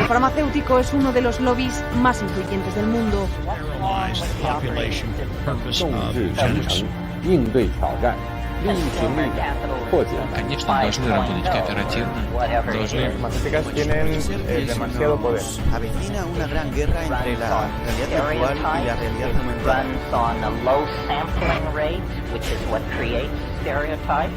sector farmacéutico es uno de los lobbies más influyentes del mundo. 应对挑战，利益平力破解。 Конечно, должны работать кооперативно, должны... Farmacéuticas tienen demasiado poder. Avecina una gran guerra entre la realidad virtual y la realidad aumentada. Runs on a low sampling rate, which is what creates stereotypes.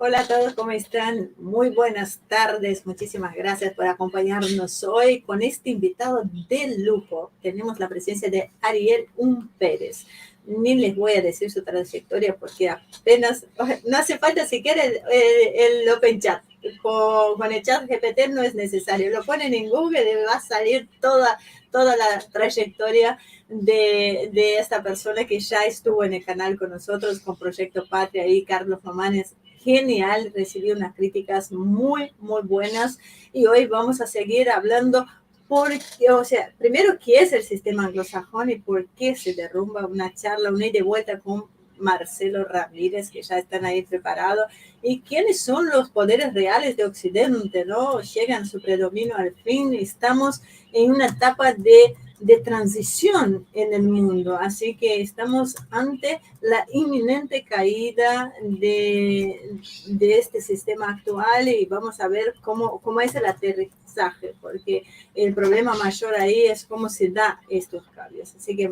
Hola a todos, ¿cómo están? Muy buenas tardes, muchísimas gracias por acompañarnos hoy con este invitado de lujo. Tenemos la presencia de Ariel Pérez. Ni les voy a decir su trayectoria porque apenas, no hace falta siquiera el Open Chat. Con el chat GPT no es necesario, lo ponen en Google y va a salir toda la trayectoria de esta persona que ya estuvo en el canal con nosotros, con Proyecto Patria y Carlos Romanes. Genial, recibí unas críticas muy, muy buenas y hoy vamos a seguir hablando primero, ¿qué es el sistema anglosajón y por qué se derrumba? Una charla, una ida y vuelta con Marcelo Ramírez, que ya están ahí preparados, y quiénes son los poderes reales de Occidente, ¿no? Llegan su predominio al fin, estamos en una etapa de transición en el mundo, así que estamos ante la inminente caída de este sistema actual y vamos a ver cómo es el aterrizaje, porque el problema mayor ahí es cómo se da estos cambios, así que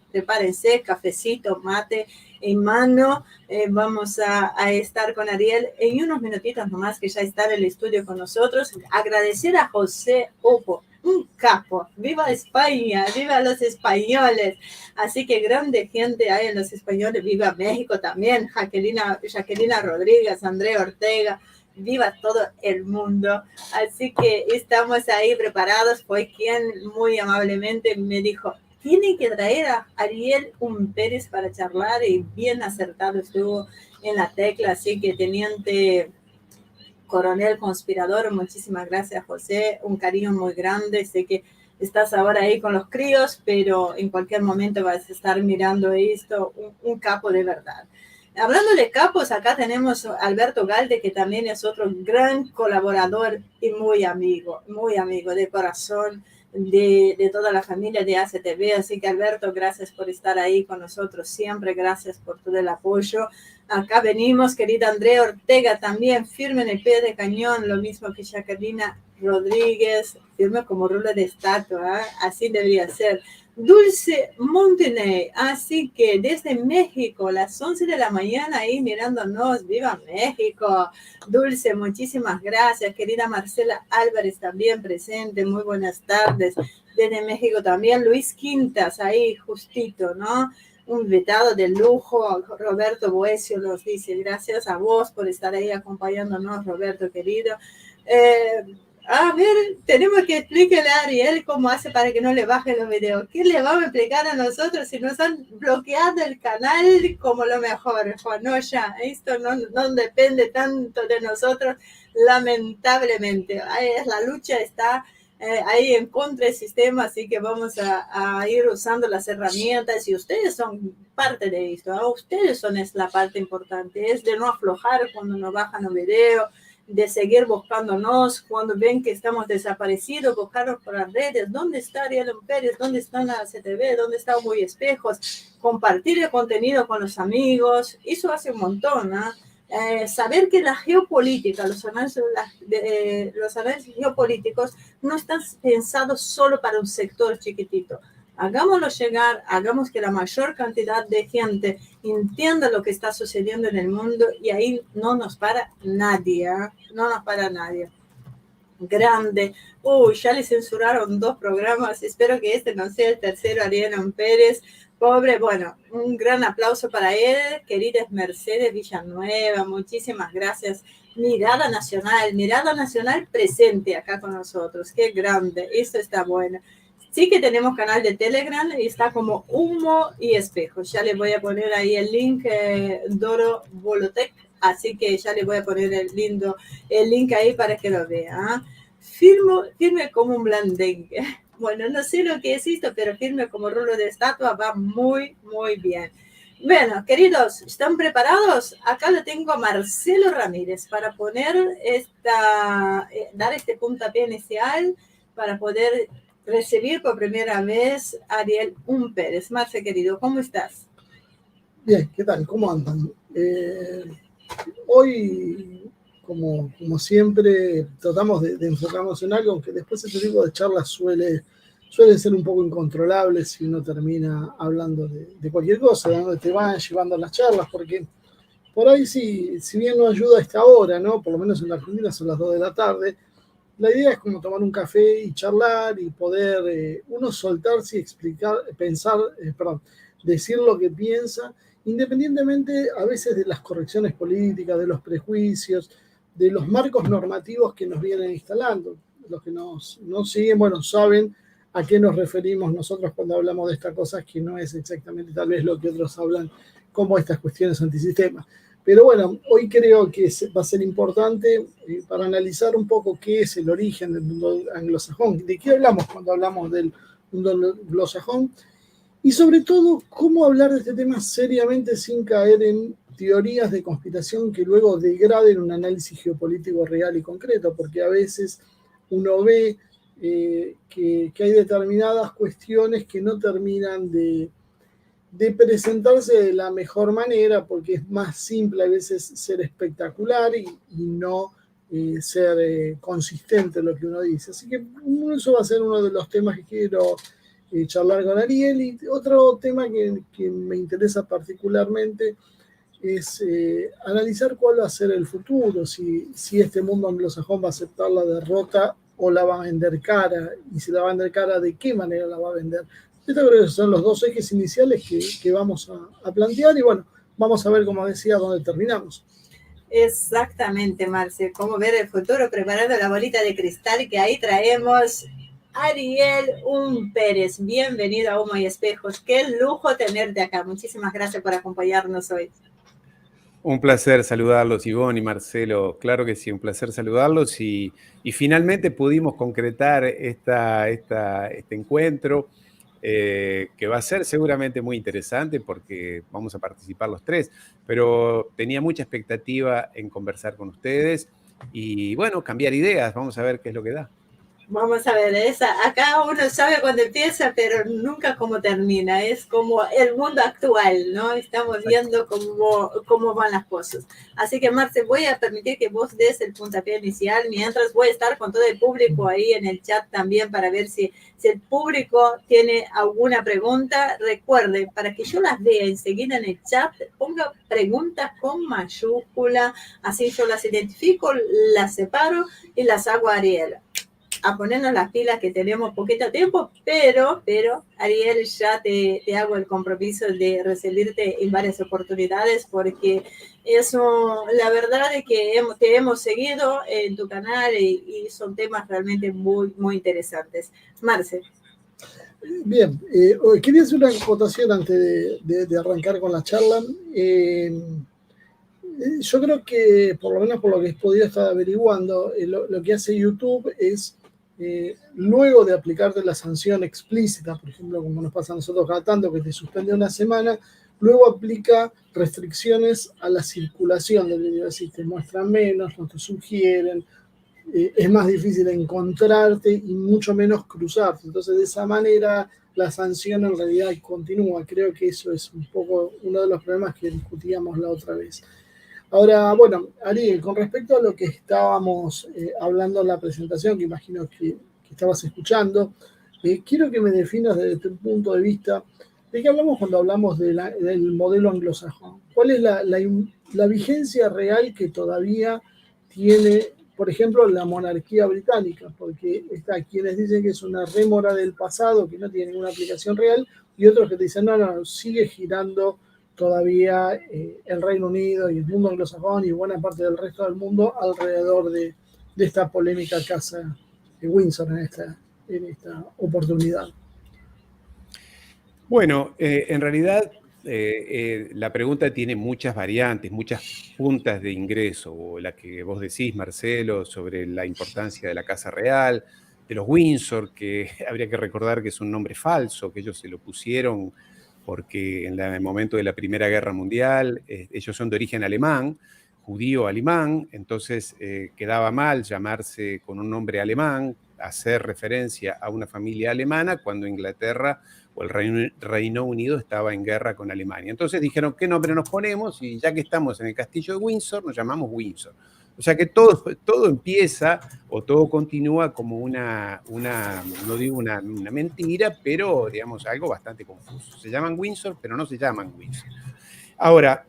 prepárense, cafecito, mate en mano, vamos a estar con Ariel en unos minutitos nomás que ya está en el estudio con nosotros. Agradecer a José Opo, un capo, viva España, viva los españoles, así que grande gente hay en los españoles, viva México también, Jacquelina Rodríguez, Andrea Ortega, viva todo el mundo, así que estamos ahí preparados. Fue quien muy amablemente me dijo, tienen que traer a Ariel Pérez para charlar y bien acertado estuvo en la tecla, así que teniente coronel conspirador, muchísimas gracias José, un cariño muy grande, sé que estás ahora ahí con los críos, pero en cualquier momento vas a estar mirando esto, un capo de verdad. Hablando de capos, acá tenemos a Alberto Galde, que también es otro gran colaborador y muy amigo de corazón de toda la familia de ACTV, así que Alberto, gracias por estar ahí con nosotros siempre, gracias por todo el apoyo. Acá venimos, querida Andrea Ortega, también firme en el pie de cañón, lo mismo que Jacquelina Rodríguez, firme como rulo de estatua, así debería ser. Dulce Montenay, así que desde México, las 11 de la mañana ahí mirándonos, ¡viva México! Dulce, muchísimas gracias. Querida Marcela Álvarez también presente, muy buenas tardes. Desde México también, Luis Quintas, ahí justito, ¿no? Un invitado de lujo, Roberto Boesio nos dice, gracias a vos por estar ahí acompañándonos, Roberto querido. A ver, tenemos que explicarle a Ariel cómo hace para que no le baje los videos. ¿Qué le vamos a explicar a nosotros si nos han bloqueado el canal como lo mejor? No, ya, esto no depende tanto de nosotros, lamentablemente. La lucha está ahí en contra del sistema, así que vamos a ir usando las herramientas y ustedes son parte de esto, ¿no? Ustedes es la parte importante, es de no aflojar cuando nos bajan los videos, de seguir buscándonos cuando ven que estamos desaparecidos, buscarnos por las redes, ¿dónde está Ariel Pérez? ¿Dónde están la CTV? ¿Dónde está Muy Espejos? Compartir el contenido con los amigos, eso hace un montón, ¿no? Saber que la geopolítica, los análisis geopolíticos no están pensados solo para un sector chiquitito. Hagámoslo llegar, hagamos que la mayor cantidad de gente entienda lo que está sucediendo en el mundo y ahí no nos para nadie, ¿eh? No nos para nadie. Grande. Ya le censuraron 2 programas, espero que este no sea el tercero, Ariel Pérez. Pobre, bueno, un gran aplauso para él, queridas Mercedes Villanueva, muchísimas gracias. Mirada Nacional presente acá con nosotros, qué grande, eso está bueno. Sí que tenemos canal de Telegram y está como Humo y Espejos. Ya les voy a poner ahí el link, Doro Bolotec, así que ya les voy a poner el link ahí para que lo vean. Firme como un blandengue. Bueno, no sé lo que es esto, pero firme como rulo de estatua va muy, muy bien. Bueno, queridos, ¿están preparados? Acá lo tengo a Marcelo Ramírez para dar este puntapié inicial para poder recibir por primera vez a Ariel Pérez. Marce, querido, ¿cómo estás? Bien, ¿qué tal? ¿Cómo andan? Hoy, como siempre, tratamos de enfocarnos en algo, aunque después este tipo de charlas suelen ser un poco incontrolables si uno termina hablando de cualquier cosa, de dónde te van llevando las charlas, porque por ahí si bien no ayuda a esta hora, ¿no? Por lo menos en la Argentina son las 2 de la tarde, la idea es como tomar un café y charlar y poder uno soltarse y decir lo que piensa, independientemente a veces de las correcciones políticas, de los prejuicios, de los marcos normativos que nos vienen instalando. Los que nos siguen, bueno, saben a qué nos referimos nosotros cuando hablamos de estas cosas, que no es exactamente tal vez lo que otros hablan como estas cuestiones antisistema. Pero bueno, hoy creo que va a ser importante para analizar un poco qué es el origen del mundo anglosajón, de qué hablamos cuando hablamos del mundo anglosajón, y sobre todo cómo hablar de este tema seriamente sin caer en teorías de conspiración que luego degraden un análisis geopolítico real y concreto, porque a veces uno ve que hay determinadas cuestiones que no terminan de presentarse de la mejor manera, porque es más simple a veces ser espectacular y no ser consistente en lo que uno dice. Así que eso va a ser uno de los temas que quiero charlar con Ariel. Y otro tema que me interesa particularmente es analizar cuál va a ser el futuro, si este mundo anglosajón va a aceptar la derrota o la va a vender cara, y si la va a vender cara, ¿de qué manera la va a vender? Estos creo que son los dos ejes iniciales que vamos a plantear y bueno, vamos a ver, como decía, dónde terminamos. Exactamente, Marce, cómo ver el futuro preparando la bolita de cristal, que ahí traemos Ariel Pérez. Bienvenido a Humo y Espejos. Qué lujo tenerte acá. Muchísimas gracias por acompañarnos hoy. Un placer saludarlos, Ivonne y Marcelo. Claro que sí, un placer saludarlos y finalmente pudimos concretar este encuentro. Que va a ser seguramente muy interesante porque vamos a participar los tres, pero tenía mucha expectativa en conversar con ustedes y bueno, cambiar ideas, vamos a ver qué es lo que da. Vamos a ver, acá uno sabe cuándo empieza, pero nunca cómo termina. Es como el mundo actual, ¿no? Estamos viendo cómo van las cosas. Así que, Marce, voy a permitir que vos des el puntapié inicial, mientras voy a estar con todo el público ahí en el chat también para ver si el público tiene alguna pregunta. Recuerde, para que yo las vea enseguida en el chat, ponga preguntas con mayúscula, así yo las identifico, las separo y las hago a Ariel. A ponernos las pilas, que tenemos poquito tiempo, pero Ariel, ya te hago el compromiso de recibirte en varias oportunidades, porque la verdad es que te hemos seguido en tu canal y son temas realmente muy, muy interesantes. Marce. Bien, quería hacer una acotación antes de arrancar con la charla. Yo creo que, por lo menos por lo que he podido estar averiguando, lo que hace YouTube es luego de aplicarte la sanción explícita, por ejemplo, como nos pasa a nosotros cada tanto, que te suspende una semana, luego aplica restricciones a la circulación del video, es decir, te muestran menos, no te sugieren, es más difícil encontrarte y mucho menos cruzarte. Entonces, de esa manera, la sanción en realidad continúa. Creo que eso es un poco uno de los problemas que discutíamos la otra vez. Ahora, bueno, Ariel, con respecto a lo que estábamos hablando en la presentación, que imagino que estabas escuchando, quiero que me definas desde tu punto de vista de qué hablamos cuando hablamos del modelo anglosajón. ¿Cuál es la vigencia real que todavía tiene, por ejemplo, la monarquía británica? Porque está quienes dicen que es una rémora del pasado, que no tiene ninguna aplicación real, y otros que dicen, no, sigue girando todavía el Reino Unido y el mundo anglosajón y buena parte del resto del mundo alrededor de esta polémica casa de Windsor en en esta oportunidad? Bueno, en realidad la pregunta tiene muchas variantes, muchas puntas de ingreso, o la que vos decís, Marcelo, sobre la importancia de la Casa Real, de los Windsor, que habría que recordar que es un nombre falso, que ellos se lo pusieron porque en el momento de la Primera Guerra Mundial, ellos son de origen alemán, judío alemán, entonces quedaba mal llamarse con un nombre alemán, hacer referencia a una familia alemana cuando Inglaterra o el Reino Unido estaba en guerra con Alemania. Entonces dijeron, ¿qué nombre nos ponemos? Y ya que estamos en el castillo de Windsor, nos llamamos Windsor. O sea que todo empieza o todo continúa como no digo una mentira, pero digamos algo bastante confuso. Se llaman Windsor, pero no se llaman Windsor. Ahora,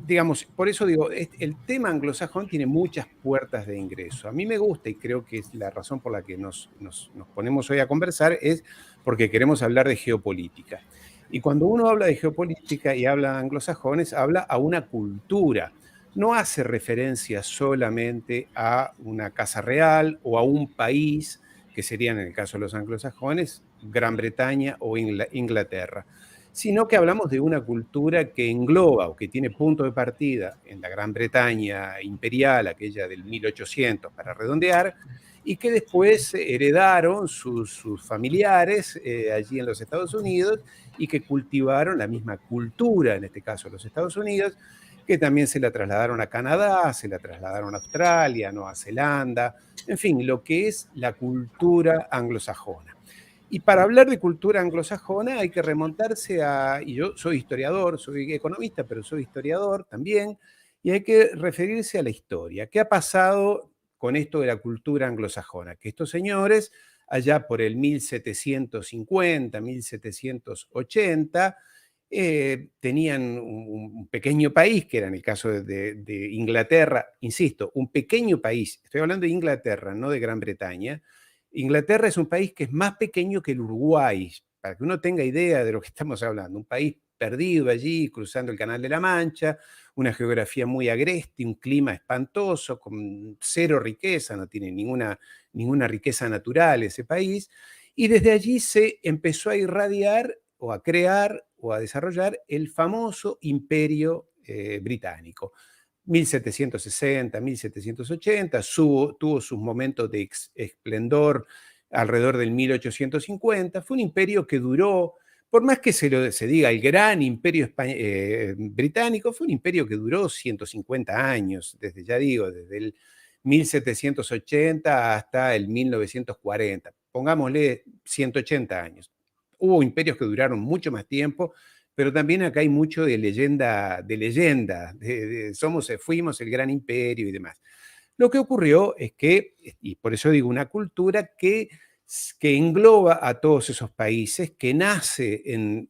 digamos, por eso digo, el tema anglosajón tiene muchas puertas de ingreso. A mí me gusta y creo que es la razón por la que nos ponemos hoy a conversar es porque queremos hablar de geopolítica. Y cuando uno habla de geopolítica y habla de anglosajones, habla a una cultura. No hace referencia solamente a una casa real o a un país, que serían en el caso de los anglosajones, Gran Bretaña o Inglaterra, sino que hablamos de una cultura que engloba o que tiene punto de partida en la Gran Bretaña imperial, aquella del 1800 para redondear, y que después heredaron sus familiares allí en los Estados Unidos y que cultivaron la misma cultura, en este caso los Estados Unidos, que también se la trasladaron a Canadá, se la trasladaron a Australia, Nueva Zelanda, en fin, lo que es la cultura anglosajona. Y para hablar de cultura anglosajona hay que remontarse y yo soy historiador, soy economista, pero soy historiador también, y hay que referirse a la historia. ¿Qué ha pasado con esto de la cultura anglosajona? Que estos señores, allá por el 1750, 1780, tenían un pequeño país, que era en el caso de Inglaterra, insisto, un pequeño país, estoy hablando de Inglaterra, no de Gran Bretaña. Inglaterra es un país que es más pequeño que el Uruguay, para que uno tenga idea de lo que estamos hablando, un país perdido allí, cruzando el Canal de la Mancha, una geografía muy agreste, un clima espantoso, con cero riqueza, no tiene ninguna riqueza natural ese país, y desde allí se empezó a irradiar o a crear o a desarrollar el famoso imperio británico. 1760, 1780, tuvo sus momentos de esplendor alrededor del 1850, fue un imperio que duró, por más que se diga el gran imperio británico, fue un imperio que duró 150 años, desde el 1780 hasta el 1940, pongámosle 180 años. Hubo imperios que duraron mucho más tiempo, pero también acá hay mucho de leyenda, fuimos el gran imperio y demás. Lo que ocurrió es que, y por eso digo una cultura que engloba a todos esos países, que nace en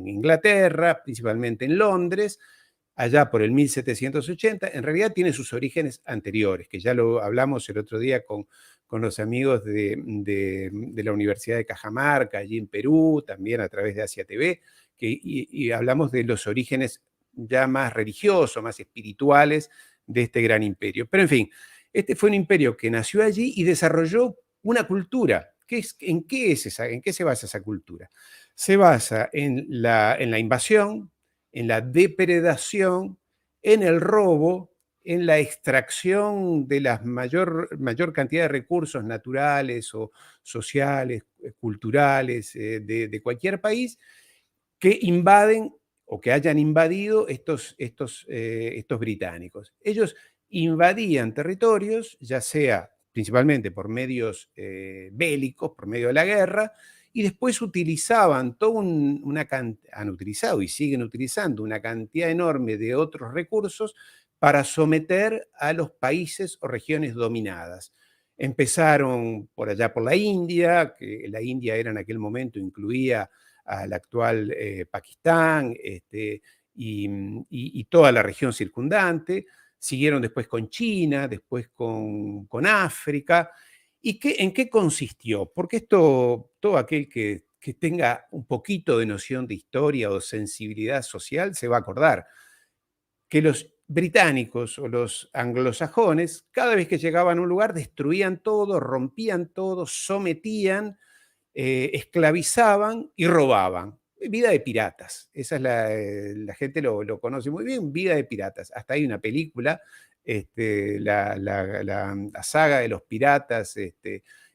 Inglaterra, principalmente en Londres, allá por el 1780, en realidad tiene sus orígenes anteriores, que ya lo hablamos el otro día con los amigos de la Universidad de Cajamarca, allí en Perú, también a través de Asia TV, y hablamos de los orígenes ya más religiosos, más espirituales de este gran imperio. Pero en fin, este fue un imperio que nació allí y desarrolló una cultura. ¿En qué se basa esa cultura? Se basa en la invasión, en la depredación, en el robo, en la extracción de la mayor cantidad de recursos naturales o sociales, culturales de cualquier país, que invaden o que hayan invadido estos británicos. Ellos invadían territorios, ya sea principalmente por medios bélicos, por medio de la guerra, y después utilizaban han utilizado y siguen utilizando una cantidad enorme de otros recursos para someter a los países o regiones dominadas. Empezaron por allá por la India, que la India era en aquel momento, incluía al actual Pakistán y toda la región circundante. Siguieron después con China, después con África. ¿Y en qué consistió? Porque todo aquel que tenga un poquito de noción de historia o sensibilidad social se va a acordar que británicos o los anglosajones, cada vez que llegaban a un lugar, destruían todo, rompían todo, sometían, esclavizaban y robaban. Vida de piratas. Esa es la gente lo conoce muy bien, vida de piratas. Hasta hay una película, la saga de los piratas,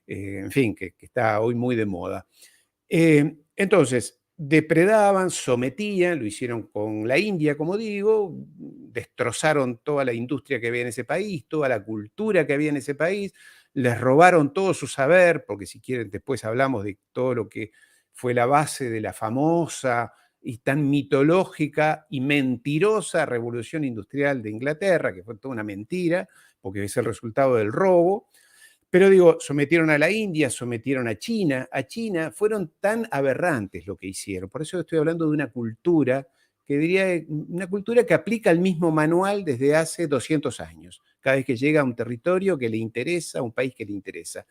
en fin, que está hoy muy de moda. Entonces, depredaban, sometían, lo hicieron con la India, como digo, destrozaron toda la industria que había en ese país, toda la cultura que había en ese país, les robaron todo su saber, porque si quieren después hablamos de todo lo que fue la base de la famosa y tan mitológica y mentirosa revolución industrial de Inglaterra, que fue toda una mentira, porque es el resultado del robo. Pero digo, sometieron a la India, sometieron a China. Fueron tan aberrantes lo que hicieron. Por eso estoy hablando de una cultura que diría, una cultura que aplica el mismo manual desde hace 200 años. Cada vez que llega a un territorio que le interesa, a un país que le interesa.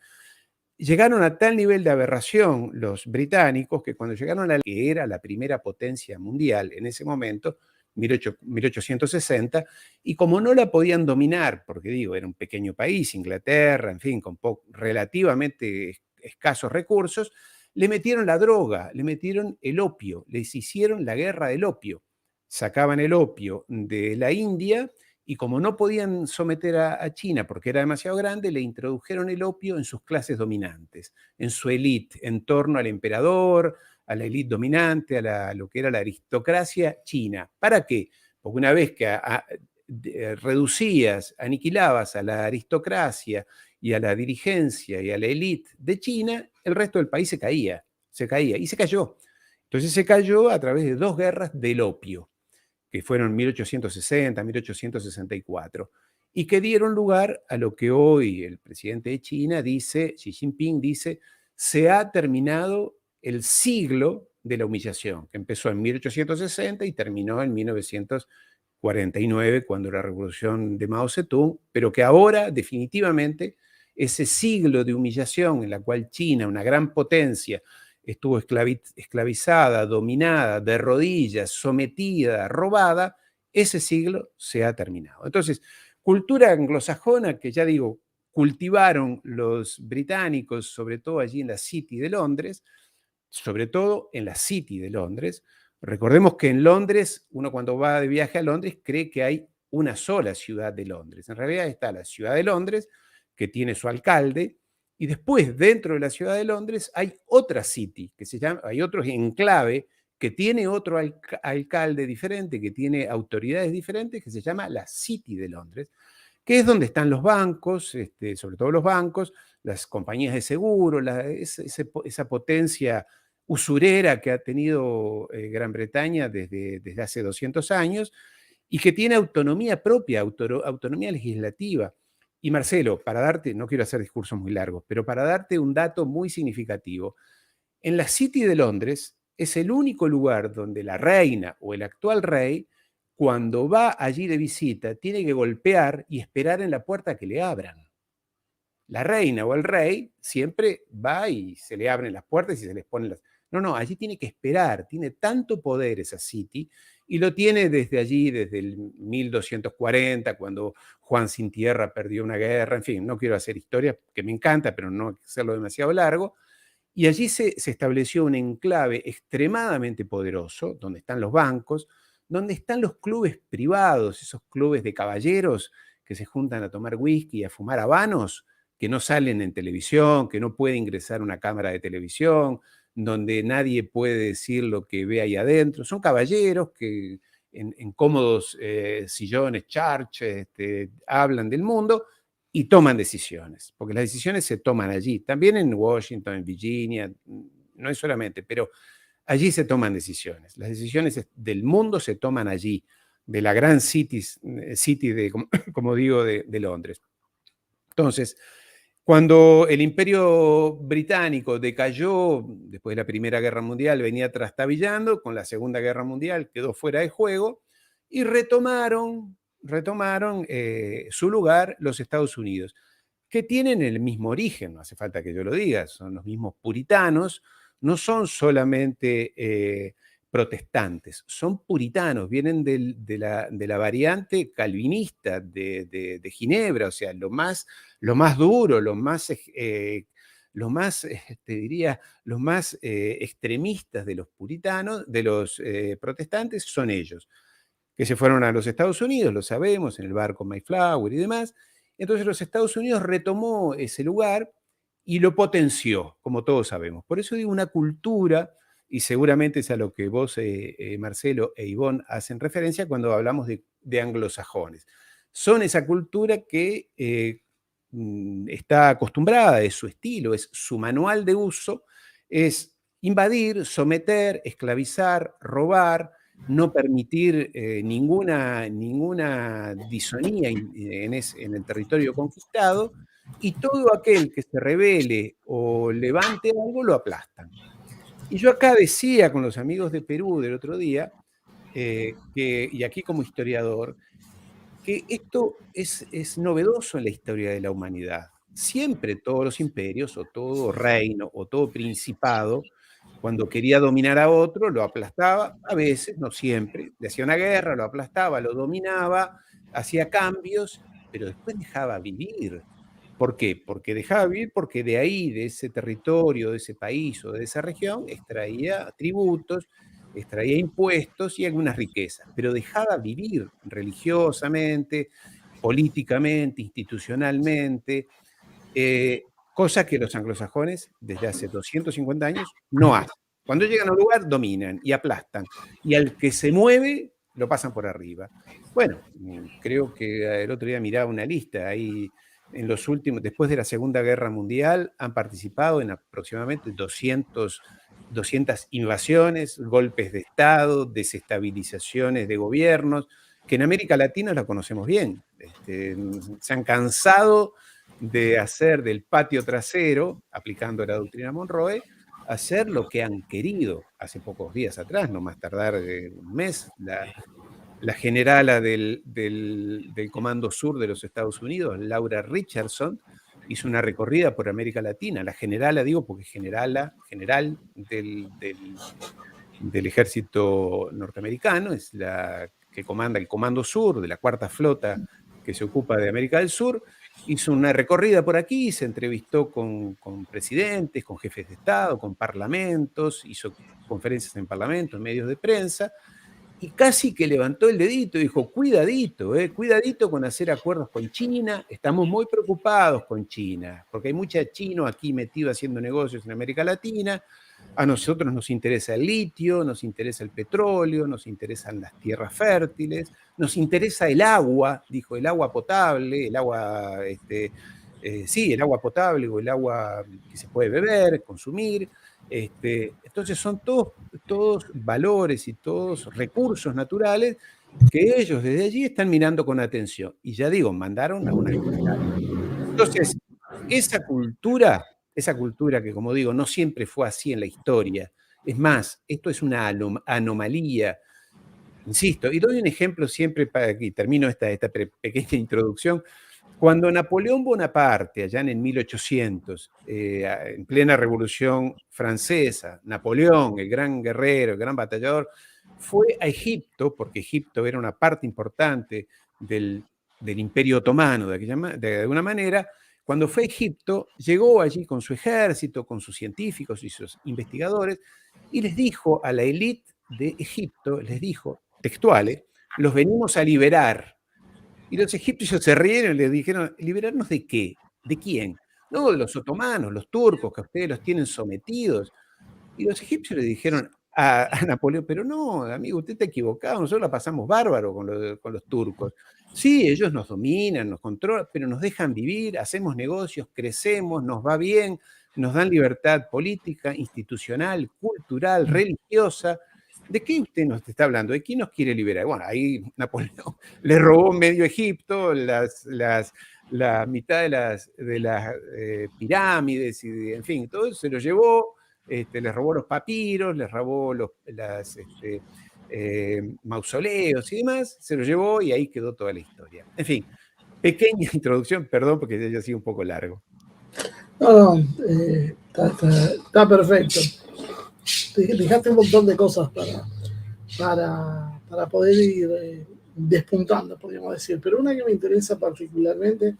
Llegaron a tal nivel de aberración los británicos que cuando llegaron a la que era la primera potencia mundial en ese momento, 1860, y como no la podían dominar, porque digo, era un pequeño país, Inglaterra, en fin, con relativamente escasos recursos, le metieron la droga, le metieron el opio, les hicieron la guerra del opio. Sacaban el opio de la India y como no podían someter a China porque era demasiado grande, le introdujeron el opio en sus clases dominantes, en su élite, en torno al emperador, a la élite dominante, a lo que era la aristocracia china. ¿Para qué? Porque una vez que reducías, aniquilabas a la aristocracia y a la dirigencia y a la élite de China, el resto del país se caía y se cayó. Entonces se cayó a través de 2 guerras del opio, que fueron 1860, 1864, y que dieron lugar a lo que hoy el presidente de China dice, Xi Jinping dice, se ha terminado el siglo de la humillación, que empezó en 1860 y terminó en 1949, cuando la revolución de Mao Zedong, pero que ahora definitivamente ese siglo de humillación en la cual China, una gran potencia, estuvo esclavizada, dominada, de rodillas, sometida, robada, ese siglo se ha terminado. Entonces, cultura anglosajona que ya digo, cultivaron los británicos, sobre todo allí en la City de Londres, sobre todo en la City de Londres. Recordemos que en Londres, uno cuando va de viaje a Londres cree que hay una sola ciudad de Londres. En realidad está la ciudad de Londres, que tiene su alcalde, y después, dentro de la ciudad de Londres, hay otra city, que se llama, hay otro enclave, que tiene otro alcalde diferente, que tiene autoridades diferentes, que se llama la City de Londres, que es donde están los bancos, sobre todo los bancos, las compañías de seguro, esa potencia usurera que ha tenido Gran Bretaña desde hace 200 años, y que tiene autonomía propia, autonomía legislativa. Y Marcelo, para darte, no quiero hacer discursos muy largos, pero para darte un dato muy significativo, en la City de Londres es el único lugar donde la reina o el actual rey, cuando va allí de visita, tiene que golpear y esperar en la puerta que le abran. La reina o el rey siempre va y se le abren las puertas y se les ponen las... No, allí tiene que esperar, tiene tanto poder esa City, y lo tiene desde allí, desde el 1240, cuando Juan sin tierra perdió una guerra, en fin, no quiero hacer historia, que me encanta, pero no hacerlo demasiado largo, y allí se estableció un enclave extremadamente poderoso, donde están los bancos, donde están los clubes privados, esos clubes de caballeros que se juntan a tomar whisky y a fumar habanos, que no salen en televisión, que no puede ingresar una cámara de televisión, donde nadie puede decir lo que ve ahí adentro. Son caballeros que en cómodos sillones, charches, hablan del mundo y toman decisiones, porque las decisiones se toman allí, también en Washington, en Virginia, no es solamente, pero allí se toman decisiones. Las decisiones del mundo se toman allí, de la gran city de, como digo, de Londres. Entonces, cuando el Imperio Británico decayó, después de la Primera Guerra Mundial, venía trastabillando, con la Segunda Guerra Mundial quedó fuera de juego, y retomaron su lugar los Estados Unidos, que tienen el mismo origen, no hace falta que yo lo diga, son los mismos puritanos, no son solamente protestantes, son puritanos, vienen de la variante calvinista de Ginebra, o sea, lo más duro, te diría, los más extremistas de los puritanos, de los protestantes, son ellos, que se fueron a los Estados Unidos, lo sabemos, en el barco Mayflower y demás. Entonces los Estados Unidos retomó ese lugar y lo potenció, como todos sabemos. Por eso digo una cultura, y seguramente es a lo que vos, Marcelo e Ivonne, hacen referencia cuando hablamos de anglosajones. Son esa cultura que está acostumbrada, es su estilo, es su manual de uso, es invadir, someter, esclavizar, robar, no permitir ninguna disonía en el territorio conquistado, y todo aquel que se rebele o levante algo lo aplastan. Y yo acá decía con los amigos de Perú del otro día, y aquí como historiador, que esto es novedoso en la historia de la humanidad. Siempre todos los imperios, o todo reino, o todo principado, cuando quería dominar a otro, lo aplastaba, a veces, no siempre, le hacía una guerra, lo aplastaba, lo dominaba, hacía cambios, pero después dejaba vivir. ¿Por qué? Porque dejaba vivir porque de ahí, de ese territorio, de ese país o de esa región, extraía tributos, extraía impuestos y algunas riquezas, pero dejaba vivir religiosamente, políticamente, institucionalmente, cosa que los anglosajones desde hace 250 años no hacen. Cuando llegan a un lugar dominan y aplastan, y al que se mueve lo pasan por arriba. Bueno, creo que el otro día miraba una lista ahí. En los últimos, después de la Segunda Guerra Mundial, han participado en aproximadamente 200 invasiones, golpes de Estado, desestabilizaciones de gobiernos, que en América Latina la conocemos bien. Se han cansado de hacer del patio trasero, aplicando la doctrina Monroe, hacer lo que han querido. Hace pocos días atrás, no más tardar un mes, la generala del Comando Sur de los Estados Unidos, Laura Richardson, hizo una recorrida por América Latina. La generala, digo, porque general del ejército norteamericano, es la que comanda el Comando Sur de la Cuarta Flota que se ocupa de América del Sur. Hizo una recorrida por aquí, se entrevistó con presidentes, con jefes de Estado, con parlamentos, hizo conferencias en parlamentos, en medios de prensa, y casi que levantó el dedito y dijo, cuidadito con hacer acuerdos con China, estamos muy preocupados con China, porque hay mucha chino aquí metido haciendo negocios en América Latina, a nosotros nos interesa el litio, nos interesa el petróleo, nos interesan las tierras fértiles, nos interesa el agua, dijo, el agua potable, el agua, el agua potable o el agua que se puede beber, consumir. Entonces son todos valores y todos recursos naturales que ellos desde allí están mirando con atención. Y ya digo, mandaron a una general. Entonces, esa cultura que, como digo, no siempre fue así en la historia. Es más, esto es una anomalía. Insisto, y doy un ejemplo siempre para que termino esta pequeña introducción. Cuando Napoleón Bonaparte, allá en el 1800, en plena Revolución Francesa, Napoleón, el gran guerrero, el gran batallador, fue a Egipto, porque Egipto era una parte importante del Imperio Otomano, de alguna manera. Cuando fue a Egipto, llegó allí con su ejército, con sus científicos y sus investigadores, y les dijo a la élite de Egipto, les dijo, textuales, los venimos a liberar. Y los egipcios se rieron y le dijeron, ¿liberarnos de qué? ¿De quién? No, de los otomanos, los turcos, que ustedes los tienen sometidos. Y los egipcios le dijeron a Napoleón, pero no, amigo, usted está equivocado, nosotros la pasamos bárbaro con los turcos. Sí, ellos nos dominan, nos controlan, pero nos dejan vivir, hacemos negocios, crecemos, nos va bien, nos dan libertad política, institucional, cultural, religiosa. ¿De qué usted nos está hablando? ¿De quién nos quiere liberar? Bueno, ahí Napoleón le robó medio Egipto, la mitad de las pirámides, y en fin, todo eso se lo llevó, les robó los papiros, les robó los mausoleos y demás, se lo llevó y ahí quedó toda la historia. En fin, pequeña introducción, perdón porque ya ha sido un poco largo. No, está perfecto. Dejaste un montón de cosas para poder ir despuntando, podríamos decir. Pero una que me interesa particularmente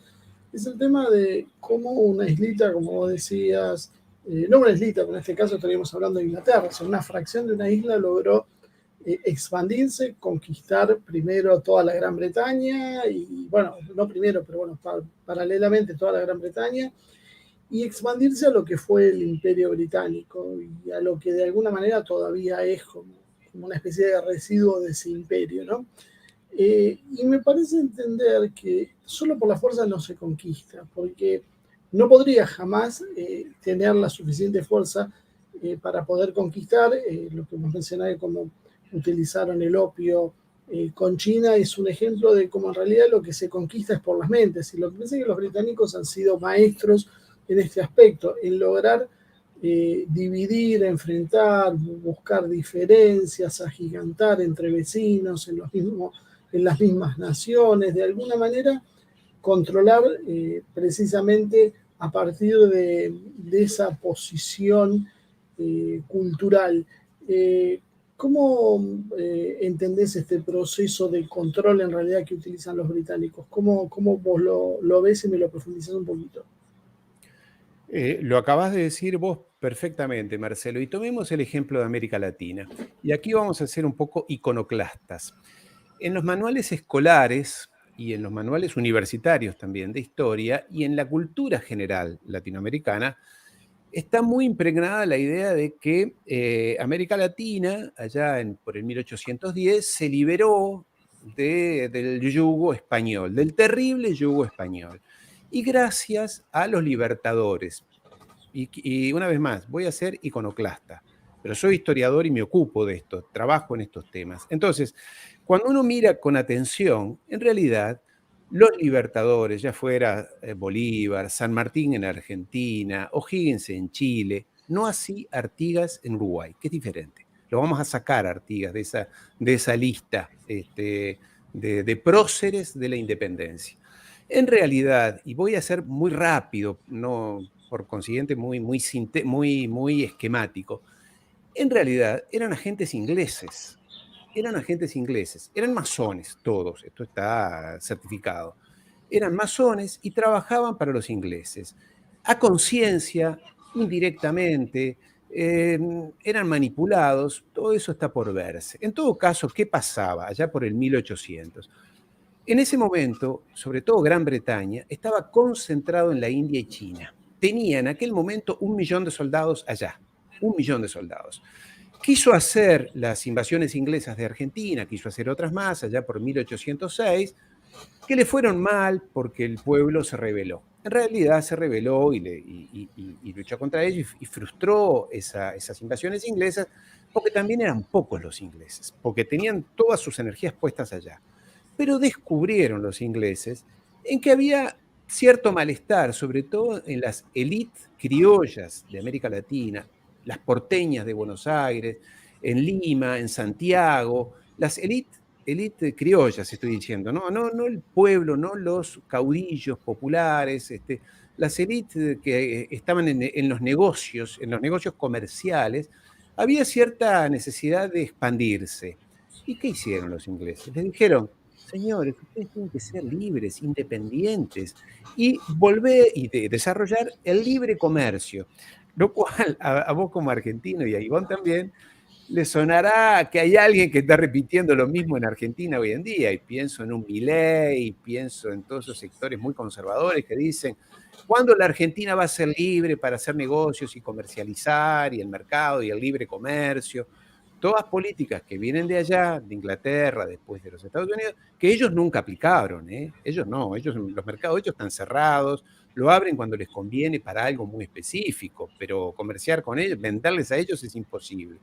es el tema de cómo una islita, como vos decías, no una islita, pero en este caso estaríamos hablando de Inglaterra, o sea, una fracción de una isla logró expandirse, conquistar primero toda la Gran Bretaña, y bueno, no primero, pero bueno, paralelamente toda la Gran Bretaña, y expandirse a lo que fue el Imperio Británico, y a lo que de alguna manera todavía es como una especie de residuo de ese imperio, ¿no? Y me parece entender que solo por la fuerza no se conquista, porque no podría jamás tener la suficiente fuerza para poder conquistar lo que hemos mencionado, como utilizaron el opio con China, es un ejemplo de cómo en realidad lo que se conquista es por las mentes. Y lo que pasa es que los británicos han sido maestros en este aspecto, en lograr dividir, enfrentar, buscar diferencias, agigantar entre vecinos, en las mismas naciones, de alguna manera controlar precisamente a partir de esa posición cultural. ¿Cómo entendés este proceso de control en realidad que utilizan los británicos? ¿Cómo vos lo ves y me lo profundizás un poquito? Lo acabas de decir vos perfectamente, Marcelo, y tomemos el ejemplo de América Latina. Y aquí vamos a ser un poco iconoclastas. En los manuales escolares y en los manuales universitarios también de historia y en la cultura general latinoamericana, está muy impregnada la idea de que América Latina, allá por el 1810, se liberó del yugo español, del terrible yugo español. Y gracias a los libertadores, y una vez más, voy a ser iconoclasta, pero soy historiador y me ocupo de esto, trabajo en estos temas. Entonces, cuando uno mira con atención, en realidad, los libertadores, ya fuera Bolívar, San Martín en Argentina, O'Higgins en Chile, no así Artigas en Uruguay, que es diferente. Lo vamos a sacar a Artigas de esa lista de próceres de la independencia. En realidad, y voy a ser muy rápido, no por consiguiente muy esquemático, en realidad eran agentes ingleses. Eran masones todos, esto está certificado. Eran masones y trabajaban para los ingleses. A conciencia, indirectamente, eran manipulados, todo eso está por verse. En todo caso, ¿qué pasaba allá por el 1800? En ese momento, sobre todo Gran Bretaña, estaba concentrado en la India y China. Tenía en aquel momento 1 millón de soldados allá, 1 millón de soldados. Quiso hacer las invasiones inglesas de Argentina, quiso hacer otras más allá por 1806, que le fueron mal porque el pueblo se rebeló. En realidad se rebeló y luchó contra ellos y frustró esas invasiones inglesas porque también eran pocos los ingleses, porque tenían todas sus energías puestas allá. Pero descubrieron los ingleses en que había cierto malestar, sobre todo en las élites criollas de América Latina, las porteñas de Buenos Aires, en Lima, en Santiago, las élites criollas, estoy diciendo, no el pueblo, no los caudillos populares, las élites que estaban en los negocios comerciales, había cierta necesidad de expandirse. ¿Y qué hicieron los ingleses? Les dijeron: señores, ustedes tienen que ser libres, independientes, y desarrollar el libre comercio. Lo cual a vos como argentino y a Ivonne también le sonará que hay alguien que está repitiendo lo mismo en Argentina hoy en día, y pienso en un Milei, y pienso en todos esos sectores muy conservadores que dicen: ¿cuándo la Argentina va a ser libre para hacer negocios y comercializar, y el mercado y el libre comercio? Todas políticas que vienen de allá, de Inglaterra, después de los Estados Unidos, que ellos nunca aplicaron, ¿eh? Ellos no, los mercados ellos están cerrados, lo abren cuando les conviene para algo muy específico, pero comerciar con ellos, venderles a ellos es imposible.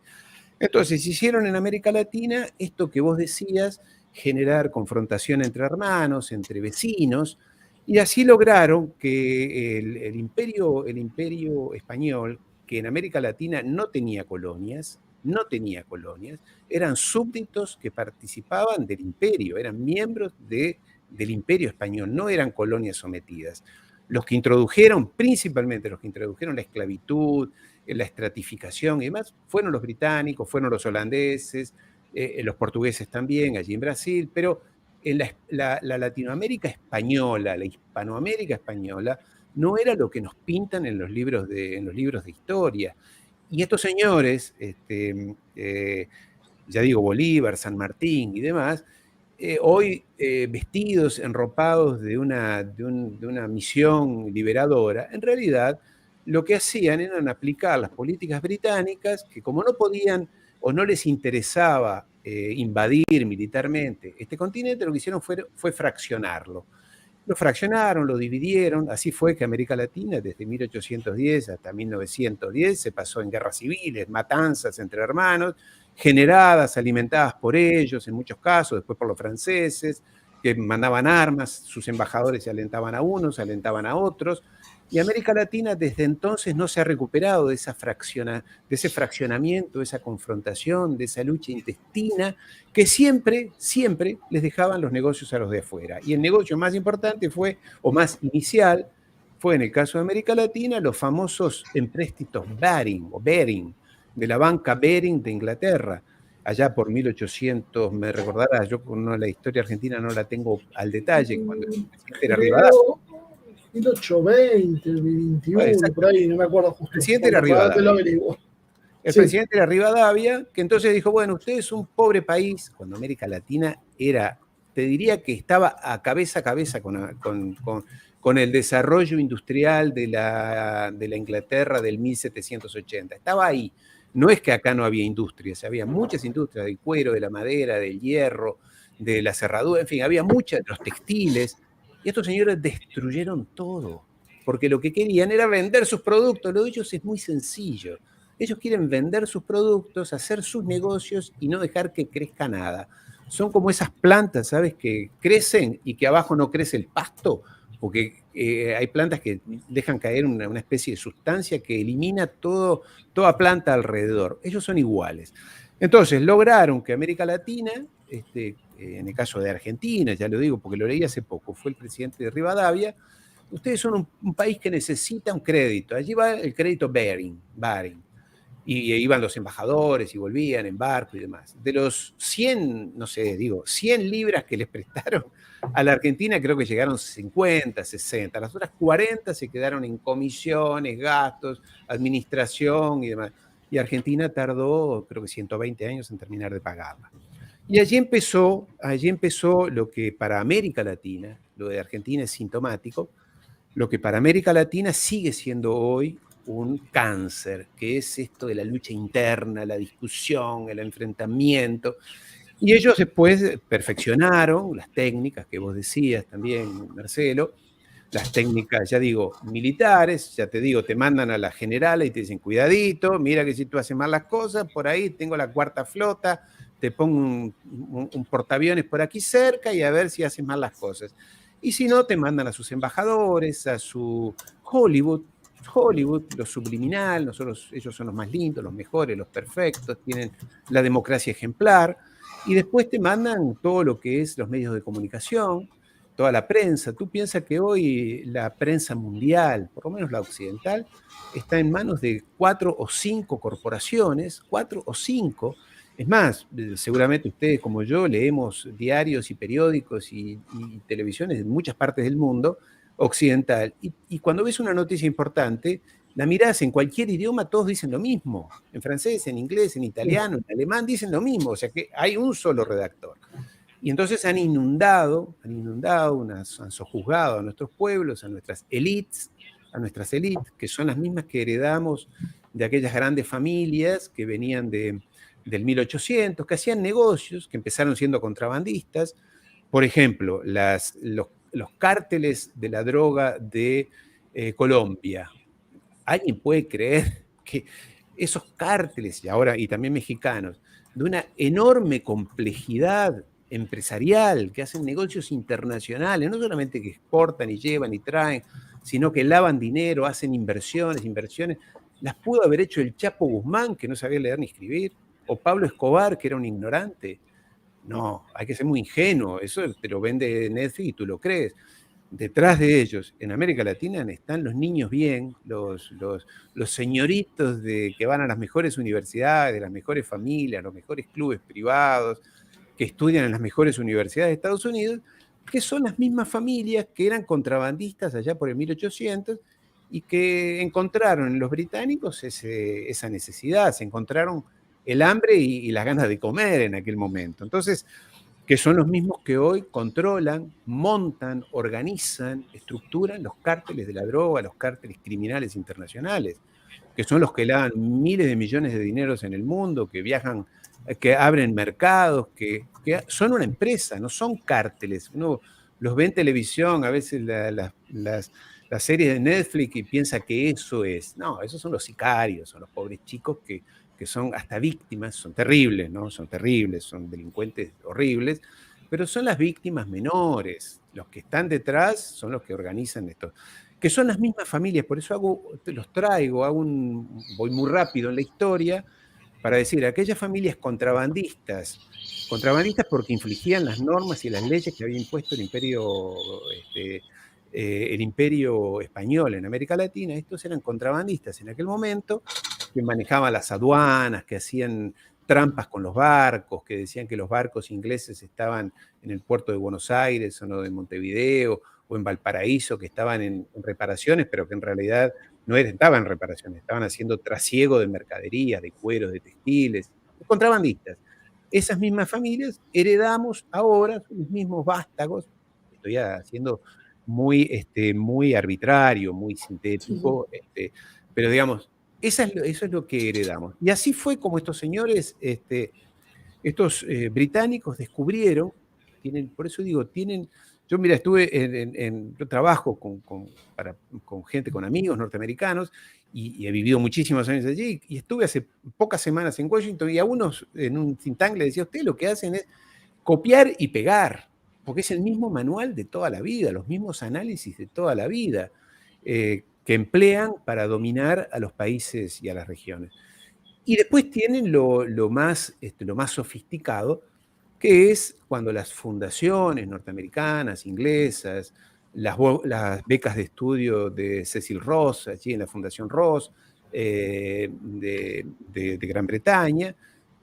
Entonces, hicieron en América Latina esto que vos decías, generar confrontación entre hermanos, entre vecinos, y así lograron que el imperio español, que en América Latina no tenía colonias, eran súbditos que participaban del imperio, eran miembros del imperio español, no eran colonias sometidas. Principalmente los que introdujeron la esclavitud, la estratificación y demás, fueron los británicos, fueron los holandeses, los portugueses también, allí en Brasil, pero en la Latinoamérica española, la Hispanoamérica española, no era lo que nos pintan en los libros de historia. Y estos señores, ya digo, Bolívar, San Martín y demás, hoy vestidos, enropados de una misión liberadora, en realidad lo que hacían eran aplicar las políticas británicas que, como no podían o no les interesaba invadir militarmente este continente, lo que hicieron fue fraccionarlo. Lo fraccionaron, lo dividieron, así fue que América Latina desde 1810 hasta 1910 se pasó en guerras civiles, matanzas entre hermanos, generadas, alimentadas por ellos en muchos casos, después por los franceses, que mandaban armas, sus embajadores se alentaban a unos, se alentaban a otros, y América Latina desde entonces no se ha recuperado de ese fraccionamiento, de esa confrontación, de esa lucha intestina que siempre, siempre les dejaban los negocios a los de afuera. Y el negocio más importante fue, o más inicial, fue en el caso de América Latina, los famosos empréstitos Baring, de la banca Baring de Inglaterra, allá por 1800, me recordará, yo la historia argentina no la tengo al detalle, cuando el presidente era Rivadavia. 1820, 21, por ahí, no me acuerdo justo. El presidente era Rivadavia. El presidente era Rivadavia, que entonces dijo, bueno, usted es un pobre país, cuando América Latina era, te diría que estaba a cabeza con el desarrollo industrial de la Inglaterra del 1780. Estaba ahí. No es que acá no había industrias, había muchas industrias del cuero, de la madera, del hierro, de la cerradura, en fin, había muchas, los textiles. Y estos señores destruyeron todo, porque lo que querían era vender sus productos. Lo de ellos es muy sencillo. Ellos quieren vender sus productos, hacer sus negocios y no dejar que crezca nada. Son como esas plantas, ¿sabes?, que crecen y que abajo no crece el pasto, porque hay plantas que dejan caer una especie de sustancia que elimina toda planta alrededor. Ellos son iguales. Entonces, lograron que América Latina, en el caso de Argentina, ya lo digo porque lo leí hace poco, fue el presidente de Rivadavia, ustedes son un país que necesita un crédito. Allí va el crédito Baring. Y iban los embajadores y volvían en barco y demás. De los 100 libras que les prestaron a la Argentina, creo que llegaron 50, 60. Las otras 40 se quedaron en comisiones, gastos, administración y demás. Y Argentina tardó, creo que 120 años en terminar de pagarla. Y allí empezó lo que para América Latina, lo de Argentina es sintomático, lo que para América Latina sigue siendo hoy un cáncer, que es esto de la lucha interna, la discusión, el enfrentamiento. Y ellos después perfeccionaron las técnicas que vos decías también, Marcelo, las técnicas, ya digo, militares, ya te digo, te mandan a la generala y te dicen, cuidadito, mira que si tú haces mal las cosas, por ahí tengo la cuarta flota, te pongo un portaaviones por aquí cerca y a ver si haces mal las cosas. Y si no, te mandan a sus embajadores, a su Hollywood, lo subliminal, ellos son los más lindos, los mejores, los perfectos, tienen la democracia ejemplar, y después te mandan todo lo que es los medios de comunicación, toda la prensa. Tú piensas que hoy la prensa mundial, por lo menos la occidental, está en manos de 4 o 5 corporaciones, 4 o 5. Es más, seguramente ustedes como yo leemos diarios y periódicos y televisiones en muchas partes del mundo occidental. Y cuando ves una noticia importante, la mirás en cualquier idioma, todos dicen lo mismo. En francés, en inglés, en italiano, en alemán, dicen lo mismo. O sea que hay un solo redactor. Y entonces han inundado, han sojuzgado a nuestros pueblos, a nuestras élites, que son las mismas que heredamos de aquellas grandes familias que venían del 1800, que hacían negocios, que empezaron siendo contrabandistas. Por ejemplo, los cárteles de la droga de Colombia. ¿Alguien puede creer que esos cárteles, y también mexicanos, de una enorme complejidad empresarial, que hacen negocios internacionales, no solamente que exportan y llevan y traen, sino que lavan dinero, hacen inversiones, las pudo haber hecho el Chapo Guzmán, que no sabía leer ni escribir, o Pablo Escobar, que era un ignorante? No, hay que ser muy ingenuo, eso te lo vende Netflix y tú lo crees. detrás de ellos, en América Latina, están los niños bien, los señoritos que van a las mejores universidades, las mejores familias, los mejores clubes privados, que estudian en las mejores universidades de Estados Unidos, que son las mismas familias que eran contrabandistas allá por el 1800 y que encontraron en los británicos esa necesidad, se encontraron el hambre y las ganas de comer en aquel momento. Entonces, que son los mismos que hoy controlan, montan, organizan, estructuran los cárteles de la droga, los cárteles criminales internacionales, que son los que lavan miles de millones de dineros en el mundo, que viajan, que abren mercados, que son una empresa, no son cárteles. Uno los ve en televisión, a veces las series de Netflix, y piensa que eso es. No, esos son los sicarios, son los pobres chicos que son hasta víctimas, son terribles, ¿no? Son terribles, son delincuentes horribles, pero son las víctimas menores. Los que están detrás son los que organizan esto, que son las mismas familias. Por eso los traigo, voy muy rápido en la historia, para decir, aquellas familias contrabandistas porque infligían las normas y las leyes que había impuesto el imperio español en América Latina. Estos eran contrabandistas en aquel momento, que manejaban las aduanas, que hacían trampas con los barcos, que decían que los barcos ingleses estaban en el puerto de Buenos Aires o no de Montevideo o en Valparaíso, que estaban en reparaciones, pero que en realidad no estaban en reparaciones, estaban haciendo trasiego de mercaderías, de cueros, de textiles, contrabandistas. Esas mismas familias heredamos ahora, los mismos vástagos. Estoy haciendo muy arbitrario, muy sintético, pero digamos, eso es lo que heredamos. Y así fue como estos señores, estos británicos descubrieron, por eso digo, yo mira, yo trabajo con gente, con amigos norteamericanos, y he vivido muchísimos años allí, y estuve hace pocas semanas en Washington, y a unos en un think tank le decía, ustedes lo que hacen es copiar y pegar, porque es el mismo manual de toda la vida, los mismos análisis de toda la vida, que emplean para dominar a los países y a las regiones. Y después tienen lo más sofisticado, que es cuando las fundaciones norteamericanas, inglesas, las becas de estudio de Cecil Ross, allí en la Fundación Ross, de Gran Bretaña,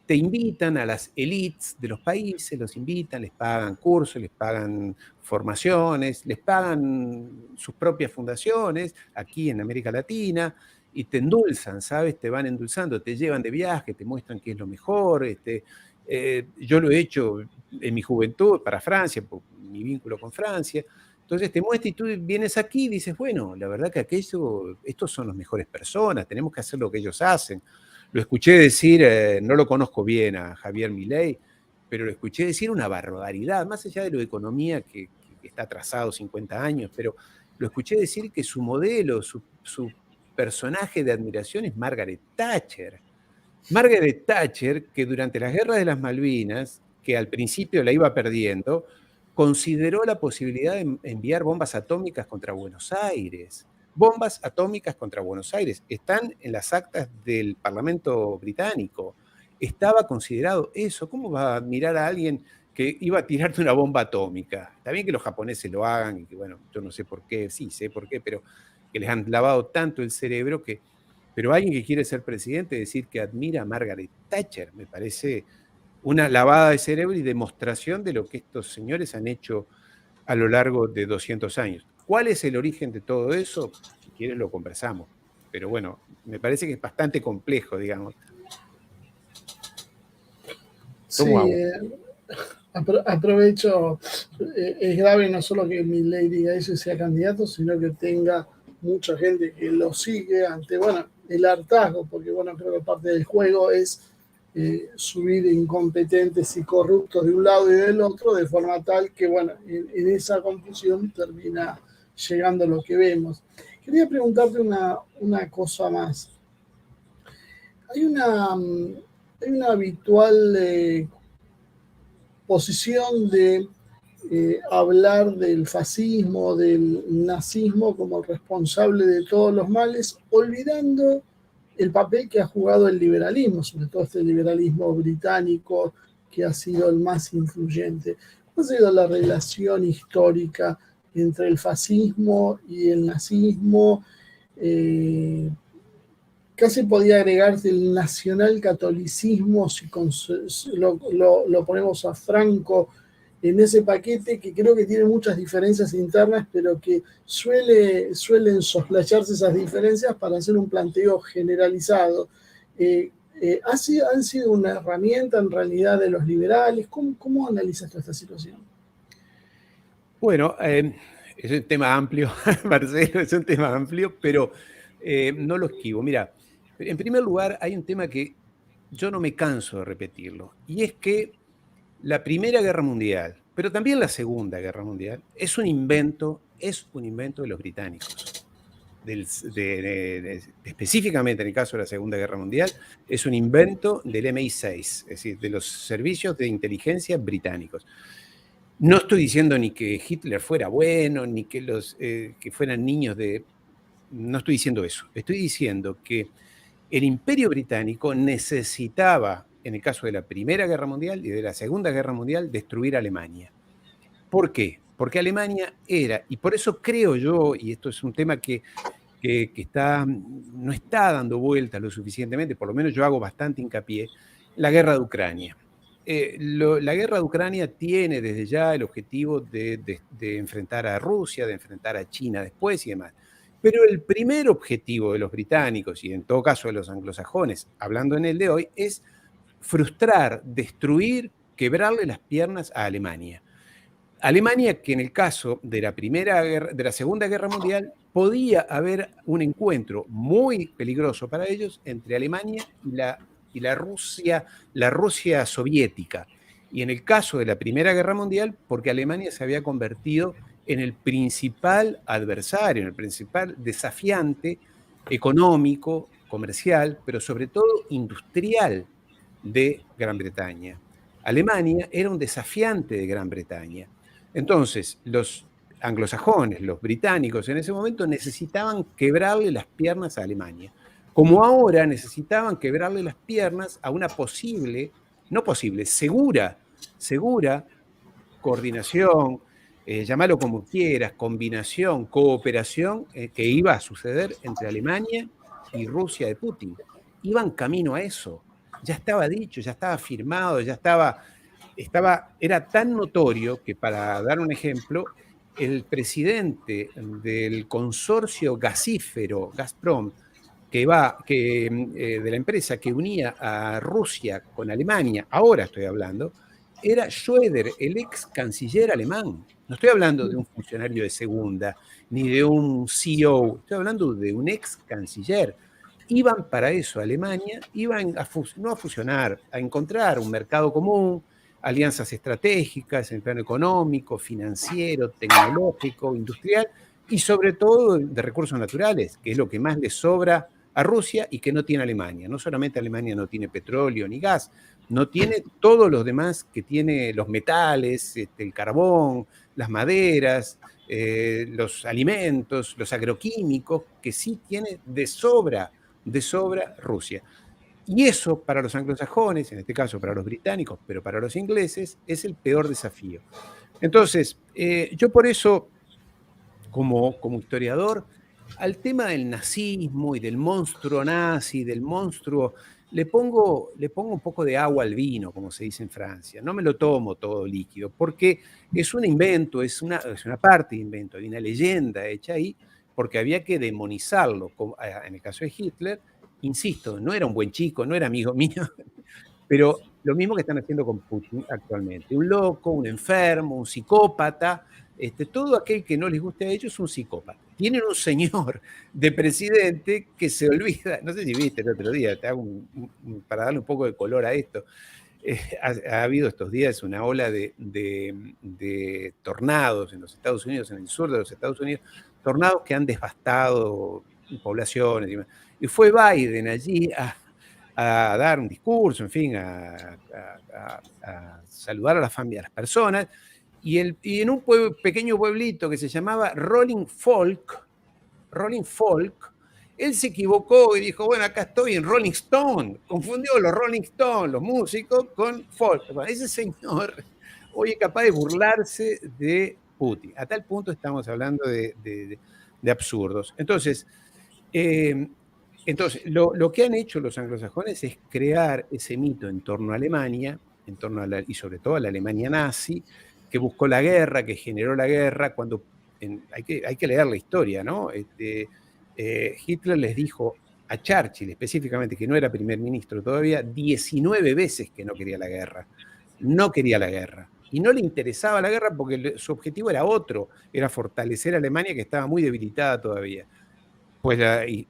te invitan a las élites de los países, los invitan, les pagan cursos, les pagan formaciones, les pagan sus propias fundaciones aquí en América Latina, y te endulzan, ¿sabes? Te van endulzando, te llevan de viaje, te muestran qué es lo mejor. Yo lo he hecho en mi juventud para Francia, por mi vínculo con Francia. Entonces te muestra y tú vienes aquí y dices, bueno, la verdad que estos son las mejores personas, tenemos que hacer lo que ellos hacen. Lo escuché decir, no lo conozco bien a Javier Milei, pero lo escuché decir una barbaridad, más allá de lo de economía, que está atrasado 50 años, pero lo escuché decir que su modelo, su personaje de admiración es Margaret Thatcher. Margaret Thatcher, que durante las guerras de las Malvinas, que al principio la iba perdiendo, consideró la posibilidad de enviar bombas atómicas contra Buenos Aires. Bombas atómicas contra Buenos Aires. Están en las actas del Parlamento británico. Estaba considerado eso. ¿Cómo va a admirar a alguien que iba a tirarte una bomba atómica? Está bien que los japoneses lo hagan, y que bueno, yo no sé por qué, sí sé por qué, pero que les han lavado tanto el cerebro que... Pero alguien que quiere ser presidente, decir que admira a Margaret Thatcher, me parece una lavada de cerebro y demostración de lo que estos señores han hecho a lo largo de 200 años. ¿Cuál es el origen de todo eso? Si quieres lo conversamos. Pero bueno, me parece que es bastante complejo, digamos. Sí, aprovecho, es grave no solo que Milei diga eso y sea candidato, sino que tenga mucha gente que lo sigue ante, bueno, el hartazgo, porque bueno, creo que parte del juego es subir incompetentes y corruptos de un lado y del otro, de forma tal que, bueno, en esa confusión termina llegando lo que vemos. Quería preguntarte una cosa más. Hay una habitual posición de hablar del fascismo, del nazismo como el responsable de todos los males, olvidando el papel que ha jugado el liberalismo, sobre todo este liberalismo británico que ha sido el más influyente. ¿Cuál ha sido la relación histórica entre el fascismo y el nazismo. Casi podía agregarse el nacionalcatolicismo si lo ponemos a Franco en ese paquete, que creo que tiene muchas diferencias internas, pero que suelen soslayarse esas diferencias para hacer un planteo generalizado. ¿Han sido una herramienta en realidad de los liberales? ¿Cómo analizas toda esta situación? Bueno, es un tema amplio, Marcelo, es un tema amplio, pero no lo esquivo. Mira, en primer lugar, hay un tema que yo no me canso de repetirlo, y es que la Primera Guerra Mundial, pero también la Segunda Guerra Mundial, es un invento de los británicos. Específicamente en el caso de la Segunda Guerra Mundial, es un invento del MI6, es decir, de los servicios de inteligencia británicos. No estoy diciendo ni que Hitler fuera bueno, ni que que fueran niños de... No estoy diciendo eso. Estoy diciendo que el Imperio Británico necesitaba, en el caso de la Primera Guerra Mundial y de la Segunda Guerra Mundial, destruir a Alemania. ¿Por qué? Porque Alemania era, y por eso creo yo, y esto es un tema que no está dando vueltas lo suficientemente, por lo menos yo hago bastante hincapié, la guerra de Ucrania. La guerra de Ucrania tiene desde ya el objetivo de enfrentar a Rusia, de enfrentar a China después y demás. Pero el primer objetivo de los británicos, y en todo caso de los anglosajones, hablando en el de hoy, es frustrar, destruir, quebrarle las piernas a Alemania. Alemania, que en el caso de la Segunda Guerra Mundial, podía haber un encuentro muy peligroso para ellos entre Alemania y la Rusia soviética. Y en el caso de la Primera Guerra Mundial, porque Alemania se había convertido en el principal adversario, en el principal desafiante económico, comercial, pero sobre todo industrial de Gran Bretaña. Alemania era un desafiante de Gran Bretaña. Entonces, los anglosajones, los británicos en ese momento necesitaban quebrarle las piernas a Alemania, como ahora necesitaban quebrarle las piernas a una segura coordinación, llámalo como quieras, combinación, cooperación que iba a suceder entre Alemania y Rusia de Putin. Iban camino a eso. Ya estaba dicho, ya estaba firmado, era tan notorio que, para dar un ejemplo, el presidente del consorcio gasífero Gazprom, de la empresa que unía a Rusia con Alemania, ahora estoy hablando, era Schröder, el ex canciller alemán. No estoy hablando de un funcionario de segunda, ni de un CEO, estoy hablando de un ex canciller. Iban para eso a Alemania, iban no a fusionar, a encontrar un mercado común, alianzas estratégicas en el plano económico, financiero, tecnológico, industrial y sobre todo de recursos naturales, que es lo que más le sobra a Rusia y que no tiene Alemania. No solamente Alemania no tiene petróleo ni gas, no tiene todos los demás que tiene los metales, el carbón, las maderas, los alimentos, los agroquímicos, que sí tiene de sobra Rusia. Y eso para los anglosajones, en este caso para los británicos, pero para los ingleses, es el peor desafío. Entonces, yo por eso, como historiador, al tema del nazismo y del monstruo nazi, del monstruo, le pongo un poco de agua al vino, como se dice en Francia. No me lo tomo todo líquido, porque es un invento, es una parte de invento, hay una leyenda hecha ahí, porque había que demonizarlo. En el caso de Hitler, insisto, no era un buen chico, no era amigo mío, pero lo mismo que están haciendo con Putin actualmente. Un loco, un enfermo, un psicópata, todo aquel que no les guste a ellos es un psicópata. Tienen un señor de presidente que se olvida, no sé si viste el otro día, para darle un poco de color a esto, ha habido estos días una ola de tornados en los Estados Unidos, en el sur de los Estados Unidos, tornados que han devastado poblaciones. Y fue Biden allí a dar un discurso, en fin, a saludar a las familias, a las personas, y en un pequeño pueblito que se llamaba Rolling Fork, él se equivocó y dijo, bueno, acá estoy en Rolling Stone, confundió los Rolling Stones, los músicos, con folk. Bueno, ese señor hoy es capaz de burlarse de Putin. A tal punto estamos hablando de absurdos. Entonces, lo que han hecho los anglosajones es crear ese mito en torno a Alemania, y sobre todo a la Alemania nazi, que buscó la guerra, que generó la guerra, cuando hay que leer la historia, ¿no? Hitler les dijo a Churchill específicamente, que no era primer ministro todavía, 19 veces que no quería la guerra. No quería la guerra. Y no le interesaba la guerra porque su objetivo era otro, era fortalecer a Alemania, que estaba muy debilitada todavía. Pues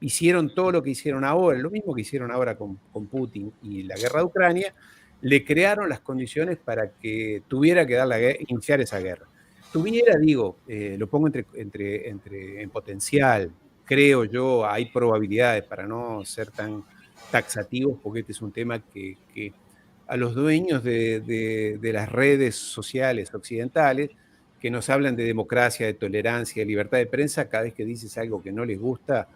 hicieron todo lo que hicieron ahora, lo mismo que hicieron ahora con Putin y la guerra de Ucrania, le crearon las condiciones para que tuviera que iniciar esa guerra. Lo pongo en potencial, creo yo, hay probabilidades para no ser tan taxativos, porque este es un tema que a los dueños de las redes sociales occidentales, que nos hablan de democracia, de tolerancia, de libertad de prensa, cada vez que dices algo que no les gusta,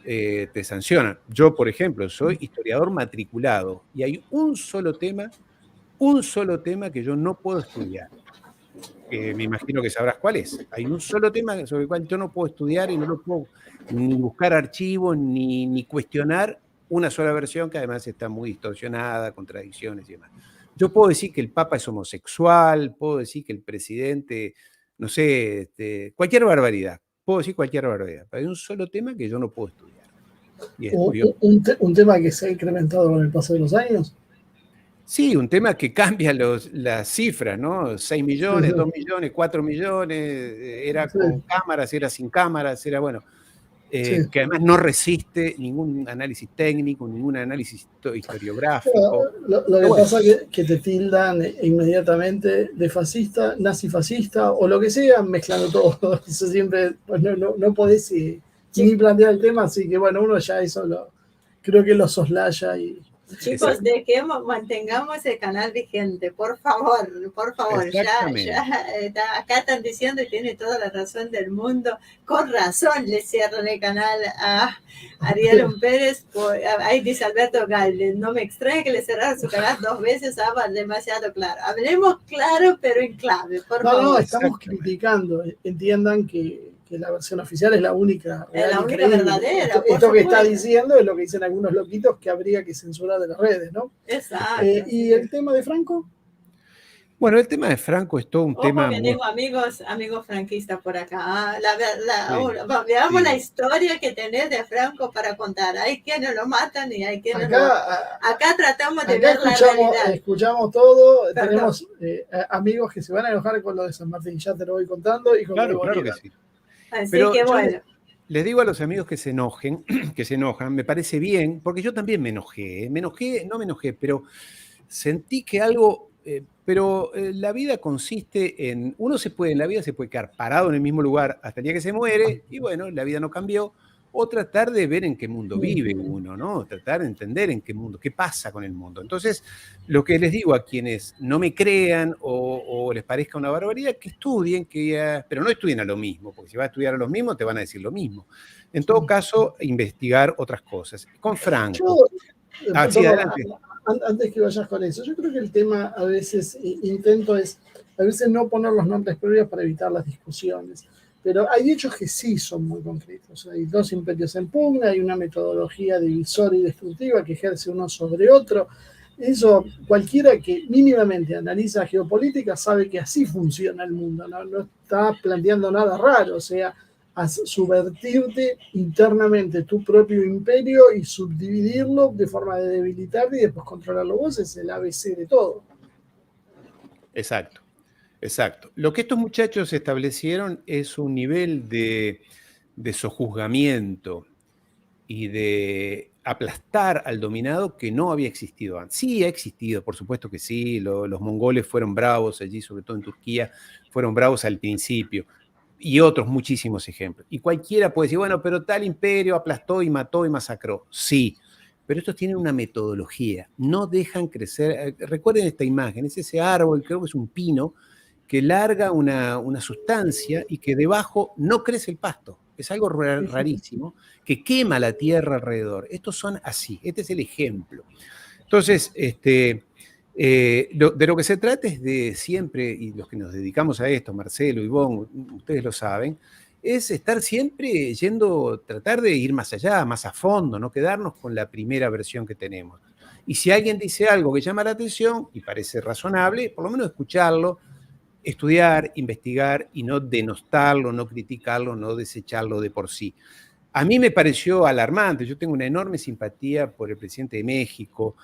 te sancionan. Yo, por ejemplo, soy historiador matriculado y hay un solo tema que yo no puedo estudiar. Me imagino que sabrás cuál es. Hay un solo tema sobre el cual yo no puedo estudiar y no lo puedo ni buscar archivos ni cuestionar una sola versión, que además está muy distorsionada, contradicciones y demás. Yo puedo decir que el Papa es homosexual, puedo decir que el presidente, no sé, cualquier barbaridad. Puedo decir cualquier barbaridad. Pero hay un solo tema que yo no puedo estudiar. Y es un tema que se ha incrementado con el paso de los años. Sí, un tema que cambia las cifras, ¿no? 6 millones, 2 millones, 4 millones, era con cámaras, era sin cámaras, era bueno. Que además no resiste ningún análisis técnico, ningún análisis historiográfico. Lo que pasa es que te tildan inmediatamente de fascista, nazifascista o lo que sea, mezclando todo. Eso siempre, pues no podés ni plantear el tema, así que bueno, uno ya eso creo que lo soslaya y... Chicos, mantengamos el canal vigente, por favor, ya, acá están diciendo y tiene toda la razón del mundo, con razón le cierran el canal a Ariel Pérez, ahí dice Alberto Galvez, no me extraña que le cerraran su canal 2 veces, hablan demasiado claro, hablemos claro pero en clave, por favor. No, estamos criticando, entiendan que la versión oficial es la única verdadera. Esto que está diciendo es lo que dicen algunos loquitos que habría que censurar de las redes, ¿no? Exacto. ¿Y el tema de Franco? Bueno, el tema de Franco es todo un tema... que tengo amigos franquistas por acá. Veamos la historia que tenés de Franco para contar. Hay quienes lo matan y hay quienes acá tratamos de ver la realidad. Escuchamos todo. Perdón. Tenemos amigos que se van a enojar con lo de San Martín. Ya te lo voy contando. Y con claro que sí. Así que bueno. Les digo a los amigos que se enojan, me parece bien, porque yo también me enojé, pero sentí que algo, la vida consiste en, en la vida se puede quedar parado en el mismo lugar hasta el día que se muere, y bueno, la vida no cambió, o tratar de ver en qué mundo vive uno, ¿no? Tratar de entender en qué mundo, qué pasa con el mundo. Entonces, lo que les digo a quienes no me crean o les parezca una barbaridad, que estudien, pero no estudien a lo mismo, porque si vas a estudiar a lo mismo, te van a decir lo mismo. En todo caso, investigar otras cosas. Con Franco. Sí, adelante. Antes que vayas con eso, yo creo que el tema a veces, a veces no poner los nombres previos para evitar las discusiones. Pero hay hechos que sí son muy concretos. Hay 2 imperios en pugna, hay una metodología divisoria y destructiva que ejerce uno sobre otro. Eso, cualquiera que mínimamente analiza geopolítica sabe que así funciona el mundo. No está planteando nada raro. O sea, subvertirte internamente tu propio imperio y subdividirlo de forma de debilitarte y después controlarlo vos es el ABC de todo. Exacto. Lo que estos muchachos establecieron es un nivel de sojuzgamiento y de aplastar al dominado que no había existido antes. Sí, ha existido, por supuesto que sí. Los mongoles fueron bravos allí, sobre todo en Turquía, fueron bravos al principio. Y otros muchísimos ejemplos. Y cualquiera puede decir, bueno, pero tal imperio aplastó y mató y masacró. Sí, pero estos tienen una metodología. No dejan crecer. Recuerden esta imagen, es ese árbol, creo que es un pino, que larga una sustancia y que debajo no crece el pasto. Es algo rarísimo, que quema la tierra alrededor. Estos son así, este es el ejemplo. Entonces, De lo que se trata es de siempre, y los que nos dedicamos a esto, Marcelo, Ivonne, ustedes lo saben, es estar siempre tratar de ir más allá, más a fondo, no quedarnos con la primera versión que tenemos. Y si alguien dice algo que llama la atención y parece razonable, por lo menos escucharlo, estudiar, investigar y no denostarlo, no criticarlo, no desecharlo de por sí. A mí me pareció alarmante. Yo tengo una enorme simpatía por el presidente de México,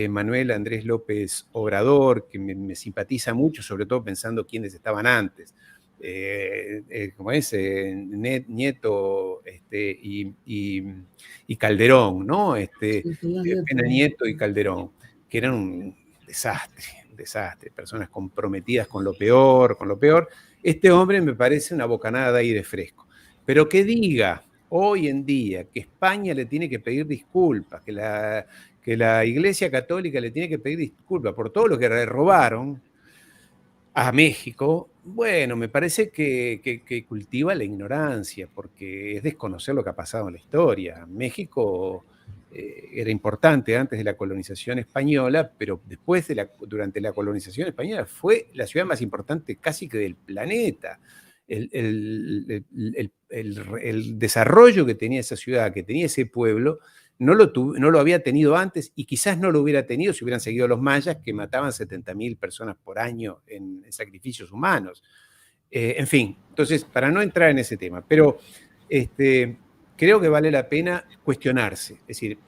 Manuel Andrés López Obrador, que me simpatiza mucho, sobre todo pensando quiénes estaban antes. Como es, Nieto y Calderón, ¿no? Peña Nieto y Calderón, que eran un desastre, personas comprometidas con lo peor. Este hombre me parece una bocanada de aire fresco. Pero que diga hoy en día que España le tiene que pedir disculpas, que la Iglesia Católica le tiene que pedir disculpas por todo lo que le robaron a México, bueno, me parece que cultiva la ignorancia, porque es desconocer lo que ha pasado en la historia. México era importante antes de la colonización española, pero durante la colonización española fue la ciudad más importante casi que del planeta. El desarrollo que tenía esa ciudad, que tenía ese pueblo, no lo había tenido antes y quizás no lo hubiera tenido si hubieran seguido los mayas, que mataban 70.000 personas por año en sacrificios humanos. En fin, entonces, para no entrar en ese tema, pero creo que vale la pena cuestionarse. Es decir,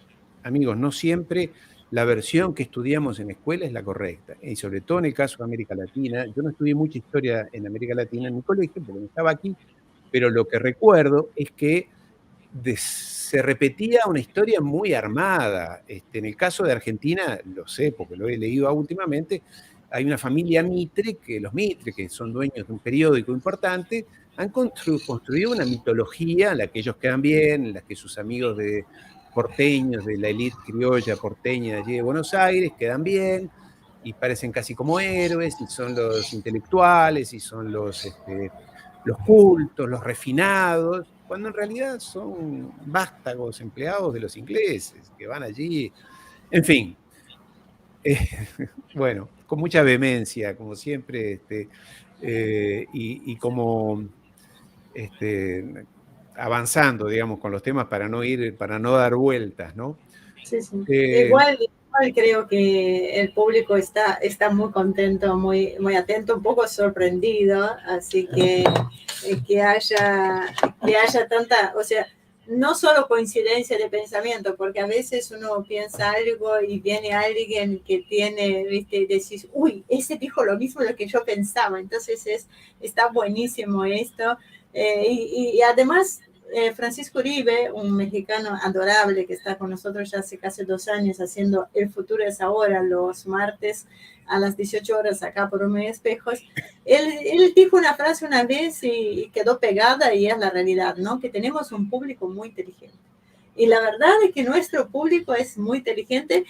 amigos, no siempre la versión que estudiamos en la escuela es la correcta. Y sobre todo en el caso de América Latina, yo no estudié mucha historia en América Latina en mi colegio, porque no estaba aquí, pero lo que recuerdo es que se repetía una historia muy armada. En el caso de Argentina, lo sé porque lo he leído últimamente, hay una familia Mitre, los Mitre, que son dueños de un periódico importante, han construido una mitología en la que ellos quedan bien, en la que sus amigos porteños, de la élite criolla porteña de allí de Buenos Aires, quedan bien y parecen casi como héroes, y son los intelectuales, y son los cultos, los refinados, cuando en realidad son vástagos empleados de los ingleses, que van allí, en fin. Bueno, con mucha vehemencia, como siempre, y como avanzando, digamos, con los temas para no dar vueltas, ¿no? Sí. Igual creo que el público está muy contento, muy atento, un poco sorprendido, así que haya tanta, o sea, no solo coincidencia de pensamiento, porque a veces uno piensa algo y viene alguien que tiene, ¿viste? Y decís, uy, ese dijo lo mismo de lo que yo pensaba, entonces está buenísimo esto, y además Francisco Uribe, un mexicano adorable que está con nosotros ya hace casi 2 años haciendo El Futuro es Ahora, los martes a las 18 horas acá por Un Espejos, él dijo una frase una vez y quedó pegada, y es la realidad, ¿no? Que tenemos un público muy inteligente. Y la verdad es que nuestro público es muy inteligente,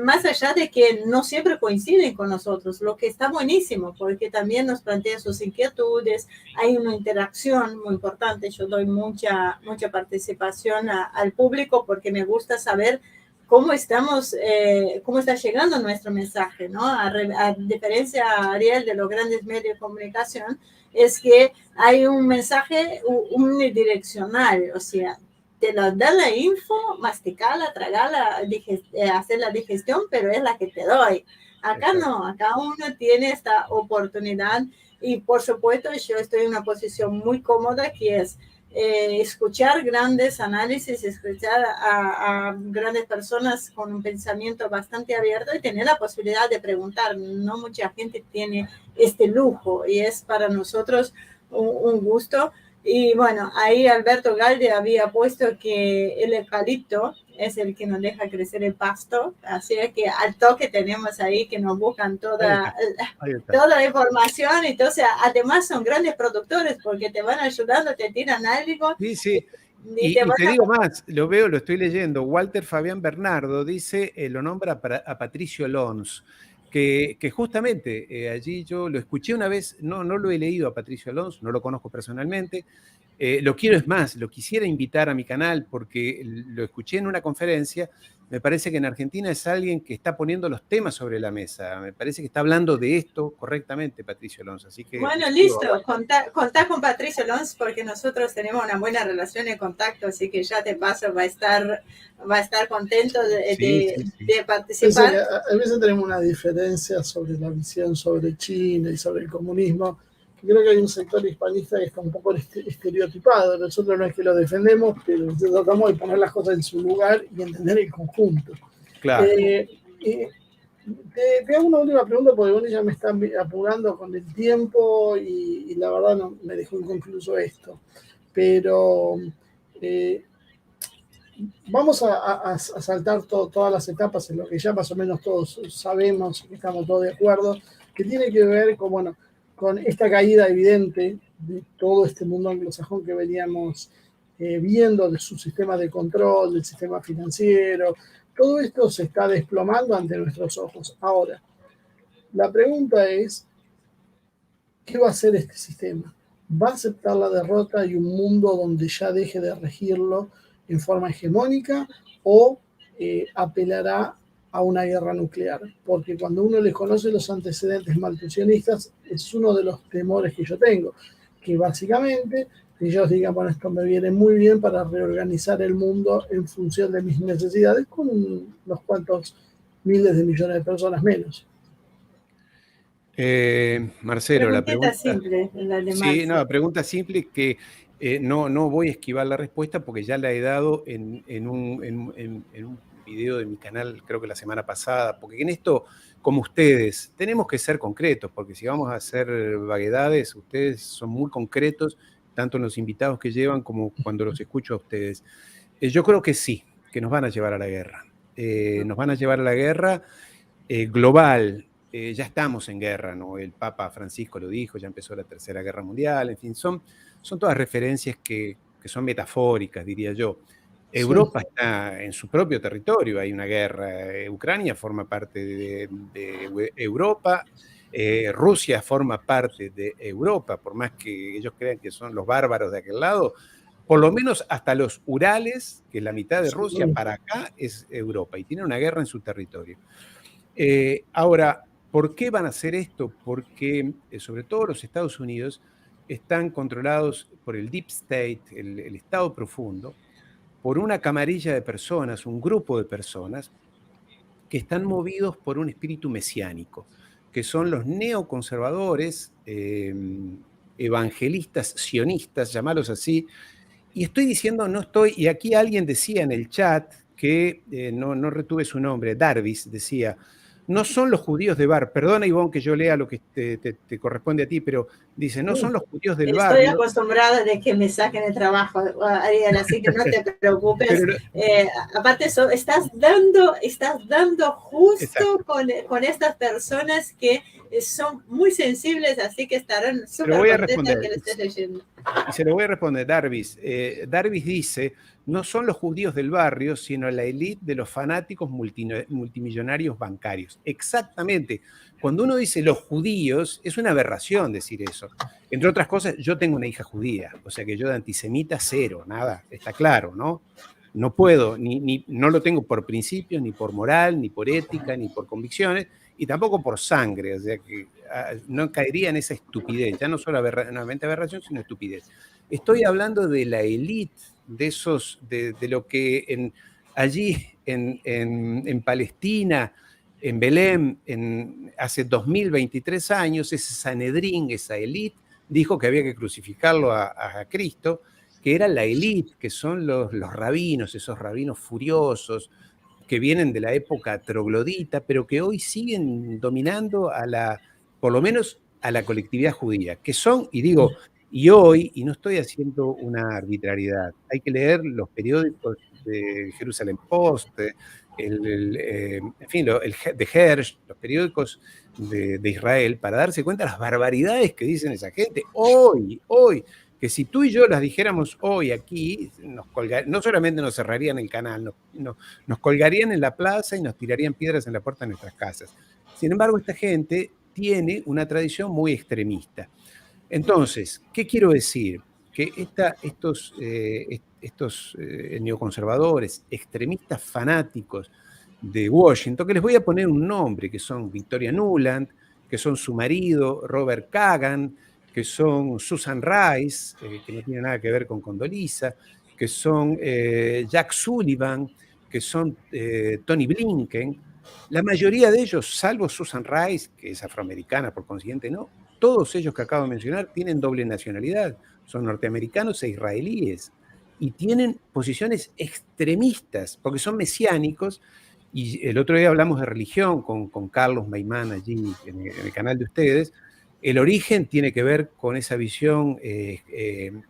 más allá de que no siempre coinciden con nosotros, lo que está buenísimo, porque también nos plantean sus inquietudes, hay una interacción muy importante. Yo doy mucha participación al público porque me gusta saber cómo está llegando nuestro mensaje, ¿no? A diferencia, Ariel, de los grandes medios de comunicación, es que hay un mensaje unidireccional, o sea, te lo da la info, masticarla, tragarla, hacer la digestión, pero es la que te doy. Acá no, acá uno tiene esta oportunidad, y por supuesto yo estoy en una posición muy cómoda, que es escuchar grandes análisis, escuchar a grandes personas con un pensamiento bastante abierto y tener la posibilidad de preguntar. No mucha gente tiene este lujo, y es para nosotros un gusto. Y bueno, ahí Alberto Galde había puesto que el eucalipto es el que nos deja crecer el pasto, así que al toque tenemos ahí que nos buscan toda la información. Entonces, además son grandes productores porque te van ayudando, te tiran algo. Sí. Y te digo más, lo estoy leyendo. Walter Fabián Bernardo dice, lo nombra a Patricio Lons, que justamente allí yo lo escuché una vez, no lo he leído a Patricio Alonso, no lo conozco personalmente, Lo quiero, es más, lo quisiera invitar a mi canal porque lo escuché en una conferencia. Me parece que en Argentina es alguien que está poniendo los temas sobre la mesa. Me parece que está hablando de esto correctamente, Patricio Alonso. Así que, bueno, listo. Contá con Patricio Alonso porque nosotros tenemos una buena relación y contacto, así que ya de paso va a estar contento de participar. A veces tenemos una diferencia sobre la visión sobre China y sobre el comunismo. Creo que hay un sector hispanista que está un poco estereotipado. Nosotros no es que lo defendemos, pero tratamos de poner las cosas en su lugar y entender el conjunto. Claro. Te hago una última pregunta porque bueno, ya me están apurando con el tiempo y la verdad no, me dejó inconcluso esto. Pero vamos a saltar todas las etapas en lo que ya más o menos todos sabemos, que estamos todos de acuerdo, que tiene que ver con, bueno, con esta caída evidente de todo este mundo anglosajón que veníamos viendo, de su sistema de control, del sistema financiero. Todo esto se está desplomando ante nuestros ojos. Ahora, la pregunta es, ¿qué va a hacer este sistema? ¿Va a aceptar la derrota y un mundo donde ya deje de regirlo en forma hegemónica o apelará a una guerra nuclear? Porque cuando uno les conoce los antecedentes maltusionistas, es uno de los temores que yo tengo, que básicamente ellos digan, bueno, esto me viene muy bien para reorganizar el mundo en función de mis necesidades con unos cuantos miles de millones de personas menos. Marcelo, la pregunta simple, la pregunta simple que no voy a esquivar la respuesta porque ya la he dado en un video de mi canal, creo que la semana pasada, porque en esto, como ustedes, tenemos que ser concretos, porque si vamos a hacer vaguedades, ustedes son muy concretos, tanto en los invitados que llevan como cuando los escucho a ustedes. Yo creo que sí, que nos van a llevar a la guerra. Nos van a llevar a la guerra global. Ya estamos en guerra, ¿no? El Papa Francisco lo dijo, ya empezó la Tercera Guerra Mundial, en fin, son todas referencias que son metafóricas, diría yo. Europa está en su propio territorio, hay una guerra, Ucrania forma parte de Europa, Rusia forma parte de Europa, por más que ellos crean que son los bárbaros de aquel lado, por lo menos hasta los Urales, que es la mitad de Rusia, para acá es Europa, y tienen una guerra en su territorio. Ahora, ¿por qué van a hacer esto? Porque, sobre todo los Estados Unidos, están controlados por el Deep State, el Estado profundo, por una camarilla de personas, un grupo de personas que están movidos por un espíritu mesiánico, que son los neoconservadores, evangelistas, sionistas, llamarlos así. Y estoy diciendo, y aquí alguien decía en el chat, que no retuve su nombre, Darvis decía, no son los judíos de Bar, perdona Ivonne que yo lea lo que te corresponde a ti, pero dice, no son los judíos del barrio. Estoy acostumbrada de que me saquen el trabajo, Ariel, así que no te preocupes. Aparte, estás dando justo con estas personas que son muy sensibles, así que estarán súper contentas que le estés leyendo. Y se lo voy a responder, Darvis. Darvis dice, no son los judíos del barrio, sino la élite de los fanáticos multimillonarios bancarios. Exactamente. Cuando uno dice los judíos, es una aberración decir eso. Entre otras cosas, yo tengo una hija judía, o sea que yo de antisemita cero, nada, está claro, ¿no? No puedo, no lo tengo por principios, ni por moral, ni por ética, ni por convicciones, y tampoco por sangre, o sea que no caería en esa estupidez, ya no solo nuevamente aberración, sino estupidez. Estoy hablando de la élite, de lo que allí en Palestina, en Belén, hace 2023 años, ese Sanedrín, esa élite, dijo que había que crucificarlo a Cristo, que era la élite, que son los rabinos, esos rabinos furiosos, que vienen de la época troglodita, pero que hoy siguen dominando por lo menos a la colectividad judía, que son, y hoy, y no estoy haciendo una arbitrariedad, hay que leer los periódicos de Jerusalem Post, en fin, de Hersh, los periódicos de Israel, para darse cuenta de las barbaridades que dicen esa gente hoy, que si tú y yo las dijéramos hoy aquí, no solamente nos cerrarían el canal, nos colgarían en la plaza y nos tirarían piedras en la puerta de nuestras casas. Sin embargo, esta gente tiene una tradición muy extremista. Entonces, ¿qué quiero decir? que estos neoconservadores, extremistas fanáticos de Washington, que les voy a poner un nombre, que son Victoria Nuland, que son su marido, Robert Kagan, que son Susan Rice, que no tiene nada que ver con Condoleezza, que son Jack Sullivan, que son Tony Blinken. La mayoría de ellos, salvo Susan Rice, que es afroamericana, por consiguiente no, todos ellos que acabo de mencionar tienen doble nacionalidad, son norteamericanos e israelíes, y tienen posiciones extremistas, porque son mesiánicos. Y el otro día hablamos de religión con Carlos Maimán allí en el canal de ustedes. El origen tiene que ver con esa visión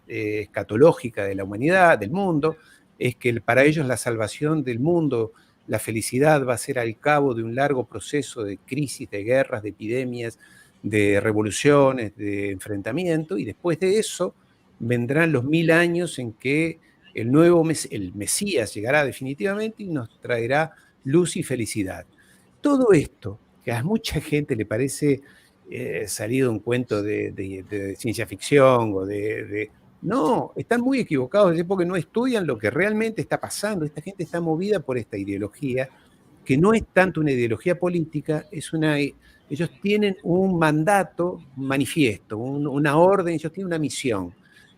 escatológica de la humanidad, del mundo, es que para ellos la salvación del mundo, la felicidad va a ser al cabo de un largo proceso de crisis, de guerras, de epidemias, de revoluciones, de enfrentamiento, y después de eso vendrán los 1000 años en que el Mesías llegará definitivamente y nos traerá luz y felicidad. Todo esto, que a mucha gente le parece salido un cuento de ciencia ficción o No, están muy equivocados porque no estudian lo que realmente está pasando. Esta gente está movida por esta ideología, que no es tanto una ideología política, ellos tienen un mandato, un manifiesto, una orden, ellos tienen una misión,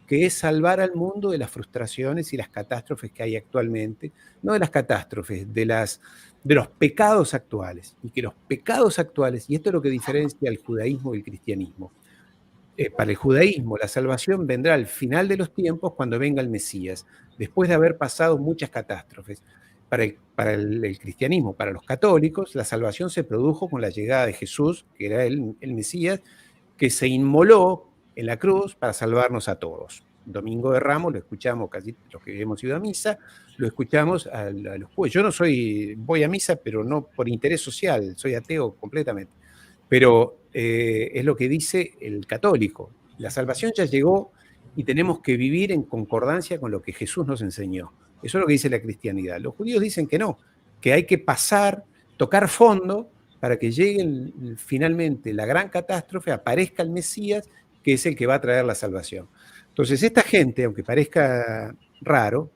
que es salvar al mundo de las frustraciones y las catástrofes que hay actualmente, no de las catástrofes, de los pecados actuales, y que los pecados actuales, y esto es lo que diferencia al judaísmo y el cristianismo, para el judaísmo la salvación vendrá al final de los tiempos cuando venga el Mesías, después de haber pasado muchas catástrofes. Para el cristianismo, para los católicos, la salvación se produjo con la llegada de Jesús, que era el Mesías, que se inmoló en la cruz para salvarnos a todos. Domingo de Ramos lo escuchamos casi los que hemos ido a misa, lo escuchamos a los jueves. Yo voy a misa, pero no por interés social, soy ateo completamente. Pero es lo que dice el católico. La salvación ya llegó y tenemos que vivir en concordancia con lo que Jesús nos enseñó. Eso es lo que dice la cristianidad. Los judíos dicen que no, que hay que tocar fondo para que llegue finalmente la gran catástrofe, aparezca el Mesías, que es el que va a traer la salvación. Entonces, esta gente, aunque parezca raro,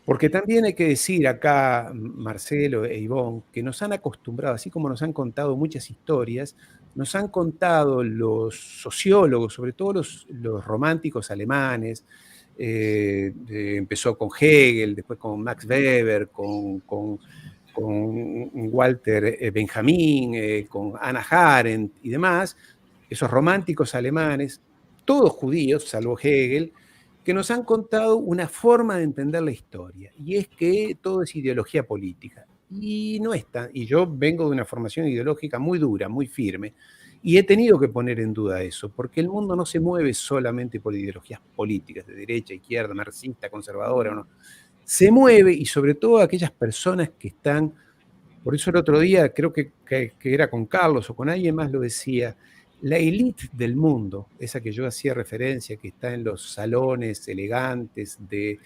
porque también hay que decir acá, Marcelo e Ivonne, que nos han acostumbrado, así como nos han contado muchas historias, nos han contado los sociólogos, sobre todo los románticos alemanes, empezó con Hegel, después con Max Weber, con Walter Benjamin, con Hannah Arendt y demás, esos románticos alemanes, todos judíos, salvo Hegel, que nos han contado una forma de entender la historia, y es que todo es ideología política. Y no está. Y yo vengo de una formación ideológica muy dura, muy firme, y he tenido que poner en duda eso, porque el mundo no se mueve solamente por ideologías políticas, de derecha, izquierda, marxista, conservadora, no. Se mueve, y sobre todo aquellas personas que están, por eso el otro día, creo que era con Carlos o con alguien más lo decía, la élite del mundo, esa que yo hacía referencia, que está en los salones elegantes de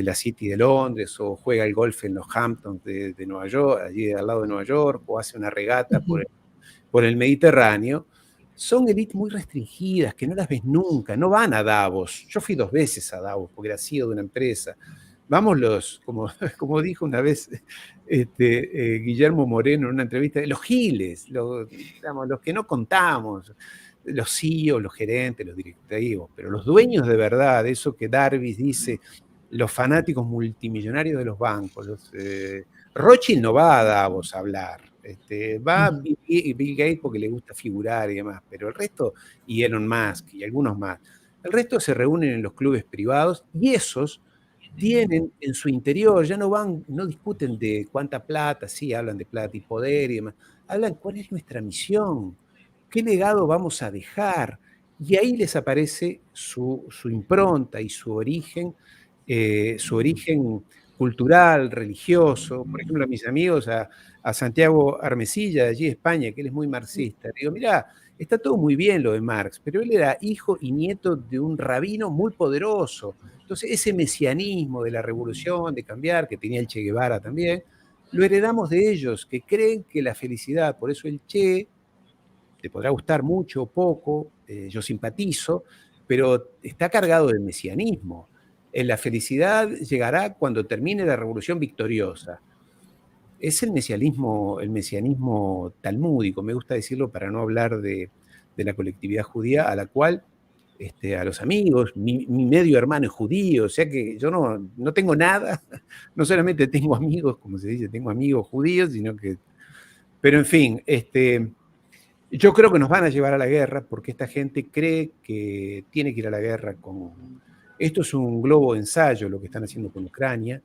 la City de Londres, o juega el golf en los Hamptons de Nueva York, allí al lado de Nueva York, o hace una regata por el Mediterráneo, son élites muy restringidas, que no las ves nunca, no van a Davos. Yo fui 2 veces a Davos, porque era CEO de una empresa. Vamos como dijo una vez Guillermo Moreno en una entrevista, los giles, los que no contamos, los CEOs, los gerentes, los directivos, pero los dueños de verdad, eso que Darvis dice, los fanáticos multimillonarios de los bancos. Rothschild no va a Davos a hablar, va Bill Gates porque le gusta figurar y demás, pero el resto, y Elon Musk y algunos más, el resto se reúnen en los clubes privados, y esos tienen en su interior, ya no discuten de cuánta plata, sí, hablan de plata y poder y demás, hablan cuál es nuestra misión, qué legado vamos a dejar, y ahí les aparece su impronta y su origen cultural, religioso. Por ejemplo, a mis amigos, a Santiago Armesilla, de allí de España, que él es muy marxista, le digo, mirá, está todo muy bien lo de Marx, pero él era hijo y nieto de un rabino muy poderoso. Entonces, ese mesianismo de la revolución, de cambiar, que tenía el Che Guevara también, lo heredamos de ellos, que creen que la felicidad, por eso el Che, te podrá gustar mucho o poco, yo simpatizo, pero está cargado de mesianismo. La felicidad llegará cuando termine la revolución victoriosa. Es el mesianismo talmúdico, me gusta decirlo para no hablar de la colectividad judía, a la cual, a los amigos, mi medio hermano es judío, o sea que yo no tengo nada, no solamente tengo amigos, como se dice, tengo amigos judíos, sino que... Pero en fin, yo creo que nos van a llevar a la guerra porque esta gente cree que tiene que ir a la guerra con... Esto es un globo de ensayo, lo que están haciendo con Ucrania,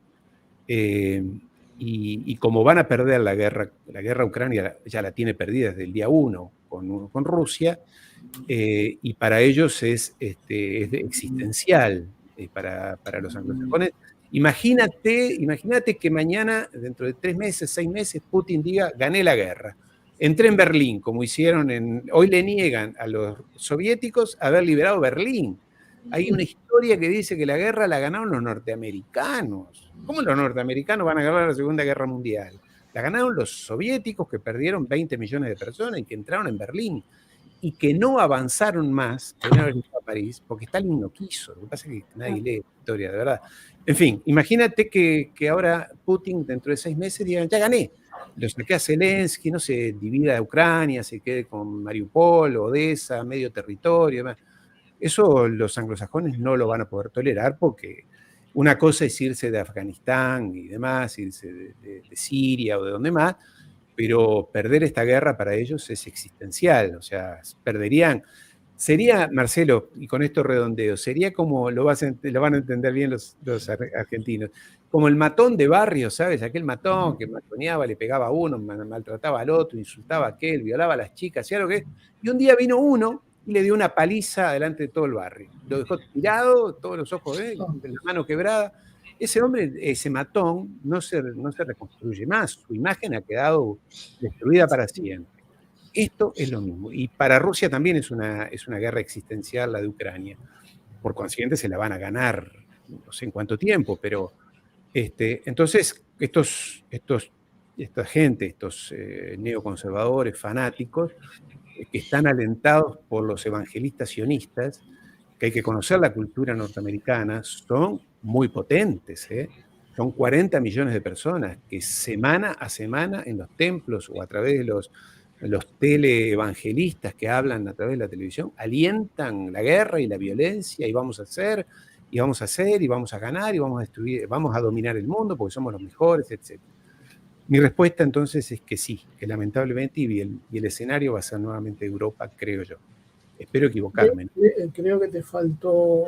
y como van a perder la guerra Ucrania ya la tiene perdida desde el día 1 con Rusia, y para ellos es existencial, para los anglosajones. Imagínate que mañana, dentro de 3 meses, 6 meses, Putin diga, gané la guerra. Entré en Berlín, como hicieron hoy le niegan a los soviéticos haber liberado Berlín. Hay una historia que dice que la guerra la ganaron los norteamericanos. ¿Cómo los norteamericanos van a ganar la Segunda Guerra Mundial? La ganaron los soviéticos, que perdieron 20 millones de personas y que entraron en Berlín y que no avanzaron más, que no a París, porque Stalin no quiso. Lo que pasa es que nadie lee la historia, de verdad. En fin, imagínate que ahora Putin, dentro de 6 meses, diga, ya gané. Lo saqué a Zelensky, no se divida a Ucrania, se quede con Mariupol, Odessa, medio territorio, demás. Eso los anglosajones no lo van a poder tolerar porque una cosa es irse de Afganistán y demás, irse de Siria o de donde más, pero perder esta guerra para ellos es existencial, o sea, perderían. Sería, Marcelo, y con esto redondeo, sería como, lo van a entender bien los argentinos, como el matón de barrio, ¿sabes? Aquel matón que matoneaba, le pegaba a uno, maltrataba al otro, insultaba a aquel, violaba a las chicas, hacía lo que... Y un día vino uno y le dio una paliza delante de todo el barrio. Lo dejó tirado, todos los ojos de él, la mano quebrada. Ese hombre, ese matón, no se reconstruye más. Su imagen ha quedado destruida para siempre. Esto es lo mismo. Y para Rusia también es una guerra existencial la de Ucrania. Por consiguiente se la van a ganar, no sé en cuánto tiempo, pero entonces esta gente, estos neoconservadores fanáticos, que están alentados por los evangelistas sionistas, que hay que conocer la cultura norteamericana, son muy potentes, ¿eh? Son 40 millones de personas que semana a semana en los templos o a través de los teleevangelistas que hablan a través de la televisión, alientan la guerra y la violencia y vamos a hacer, y vamos a ganar, y vamos a destruir, vamos a dominar el mundo porque somos los mejores, etc. Mi respuesta entonces es que sí, que lamentablemente, y el escenario va a ser nuevamente Europa, creo yo. Espero equivocarme. Creo que te faltó,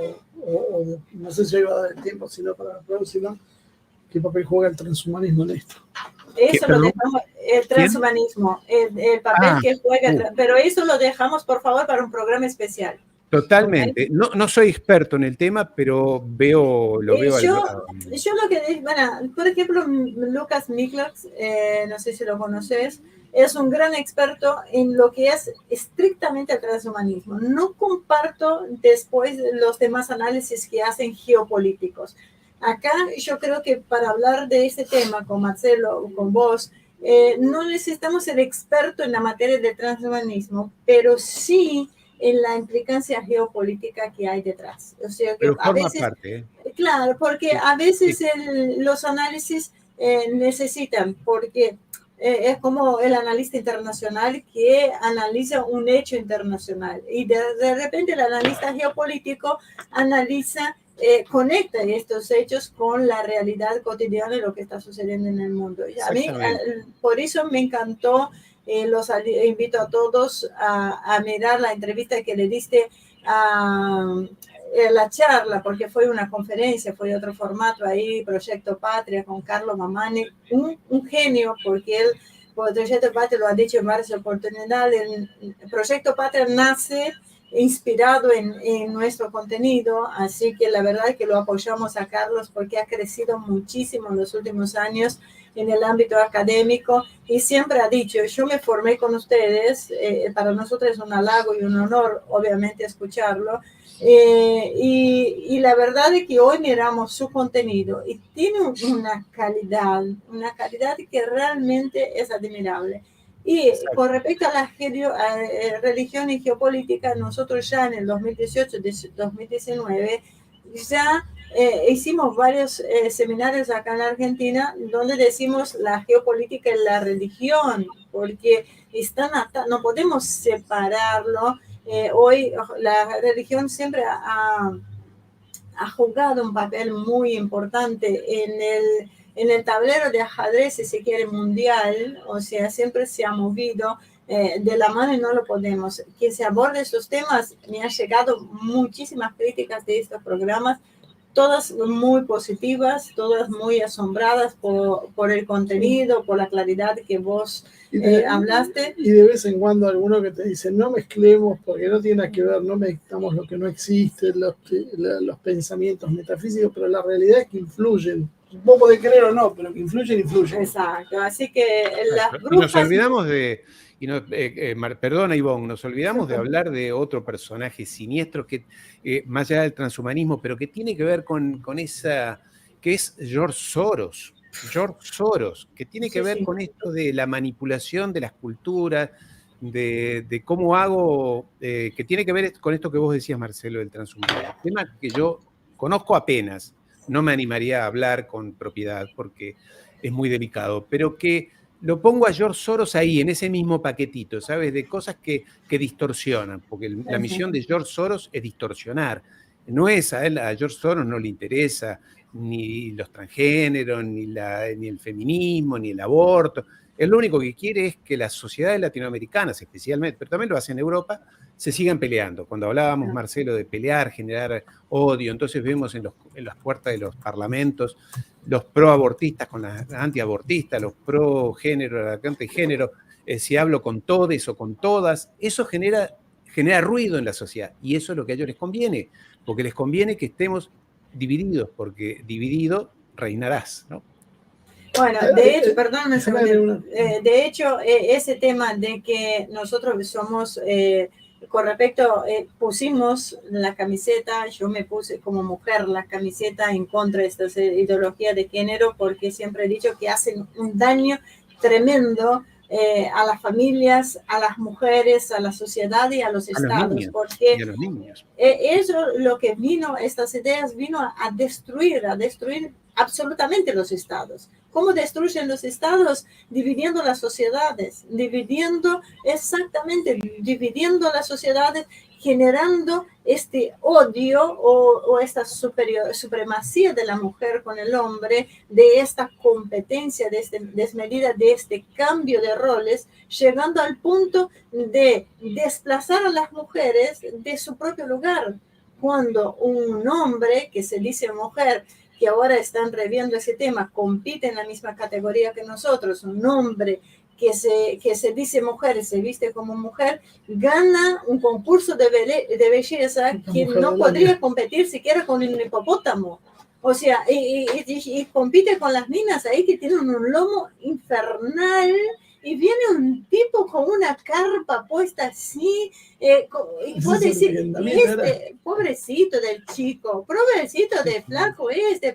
no sé si iba a dar el tiempo, sino para la próxima, ¿qué papel juega el transhumanismo en esto? Eso lo dejamos, el transhumanismo, el papel que juega, pero eso lo dejamos, por favor, para un programa especial. Totalmente. ¿Okay? No soy experto en el tema, pero lo veo yo lo que digo, bueno, por ejemplo, Lucas Niklaus, no sé si lo conoces, es un gran experto en lo que es estrictamente el transhumanismo. No comparto después los demás análisis que hacen geopolíticos. Acá yo creo que para hablar de este tema con Marcelo o con vos, no necesitamos ser experto en la materia del transhumanismo, pero sí en la implicancia geopolítica que hay detrás. O sea, que pero a veces, parte, claro, porque sí, a veces sí. Los análisis necesitan, porque es como el analista internacional que analiza un hecho internacional y de repente el analista geopolítico analiza, conecta estos hechos con la realidad cotidiana de lo que está sucediendo en el mundo. Y a mí, por eso me encantó. Los invito a todos a mirar la entrevista que le diste a la charla, porque fue una conferencia, fue otro formato ahí, Proyecto Patria, con Carlo Mamani, un genio, porque él, por Proyecto Patria lo ha dicho en varias oportunidades, el Proyecto Patria nace inspirado en nuestro contenido, así que la verdad es que lo apoyamos a Carlos porque ha crecido muchísimo en los últimos años en el ámbito académico y siempre ha dicho, yo me formé con ustedes, para nosotros es un halago y un honor obviamente escucharlo, y la verdad es que hoy miramos su contenido y tiene una calidad que realmente es admirable. Y con respecto a la religión y geopolítica, nosotros ya en el 2018-2019 ya hicimos varios seminarios acá en la Argentina donde decimos la geopolítica y la religión, porque no podemos separarlo. Hoy la religión siempre ha jugado un papel muy importante en el tablero de ajedrez, si se quiere, mundial. O sea, siempre se ha movido de la mano y no lo podemos. Que se aborde esos temas, me han llegado muchísimas críticas de estos programas, todas muy positivas, todas muy asombradas por el contenido, por la claridad que vos hablaste. Y de vez en cuando alguno que te dice, no mezclemos porque no tiene nada que ver, no mezclamos lo que no existe, los pensamientos metafísicos, pero la realidad es que influyen. Vos podés creer o no, pero que influyen. Exacto, así que las brujas... Y nos olvidamos perdona, Ivonne, nos olvidamos de hablar de otro personaje siniestro que, más allá del transhumanismo, pero que tiene que ver con esa, que es George Soros. George Soros, que tiene que ver con esto de la manipulación de las culturas, de cómo hago, que tiene que ver con esto que vos decías, Marcelo, del transhumanismo. Tema que yo conozco apenas, no me animaría a hablar con propiedad porque es muy delicado, pero que lo pongo a George Soros ahí, en ese mismo paquetito, ¿sabes? De cosas que distorsionan, porque la misión de George Soros es distorsionar. No es a George Soros no le interesa ni los transgéneros, ni el feminismo, ni el aborto. Él lo único que quiere es que las sociedades latinoamericanas, especialmente, pero también lo hace en Europa, se sigan peleando. Cuando hablábamos, Marcelo, de pelear, generar odio, entonces vemos en las puertas de los parlamentos los pro-abortistas con las anti-abortistas, los pro-género, los anti-género, si hablo con todes o con todas, eso genera ruido en la sociedad, y eso es lo que a ellos les conviene, porque les conviene que estemos divididos, porque dividido reinarás, ¿no? Bueno, de hecho, perdón, de hecho, ese tema de que nosotros somos, con respecto, pusimos la camiseta, yo me puse como mujer la camiseta en contra de esta ideología de género, porque siempre he dicho que hacen un daño tremendo a las familias, a las mujeres, a la sociedad y a los estados, porque a los niños. Eso lo que estas ideas vino a destruir absolutamente los estados. ¿Cómo destruyen los estados? Dividiendo las sociedades, dividiendo las sociedades, generando este odio o esta supremacía de la mujer con el hombre, de esta competencia, de esta desmedida, de este cambio de roles, llegando al punto de desplazar a las mujeres de su propio lugar. Cuando un hombre que se dice mujer, que ahora están reviendo ese tema, compite en la misma categoría que nosotros, un hombre que se dice mujer y se viste como mujer, gana un concurso de belleza que no podría competir siquiera con un hipopótamo. O sea, y compite con las minas ahí que tienen un lomo infernal, y viene un tipo con una carpa puesta así, y vos decís, pobrecito del chico, pobrecito de flaco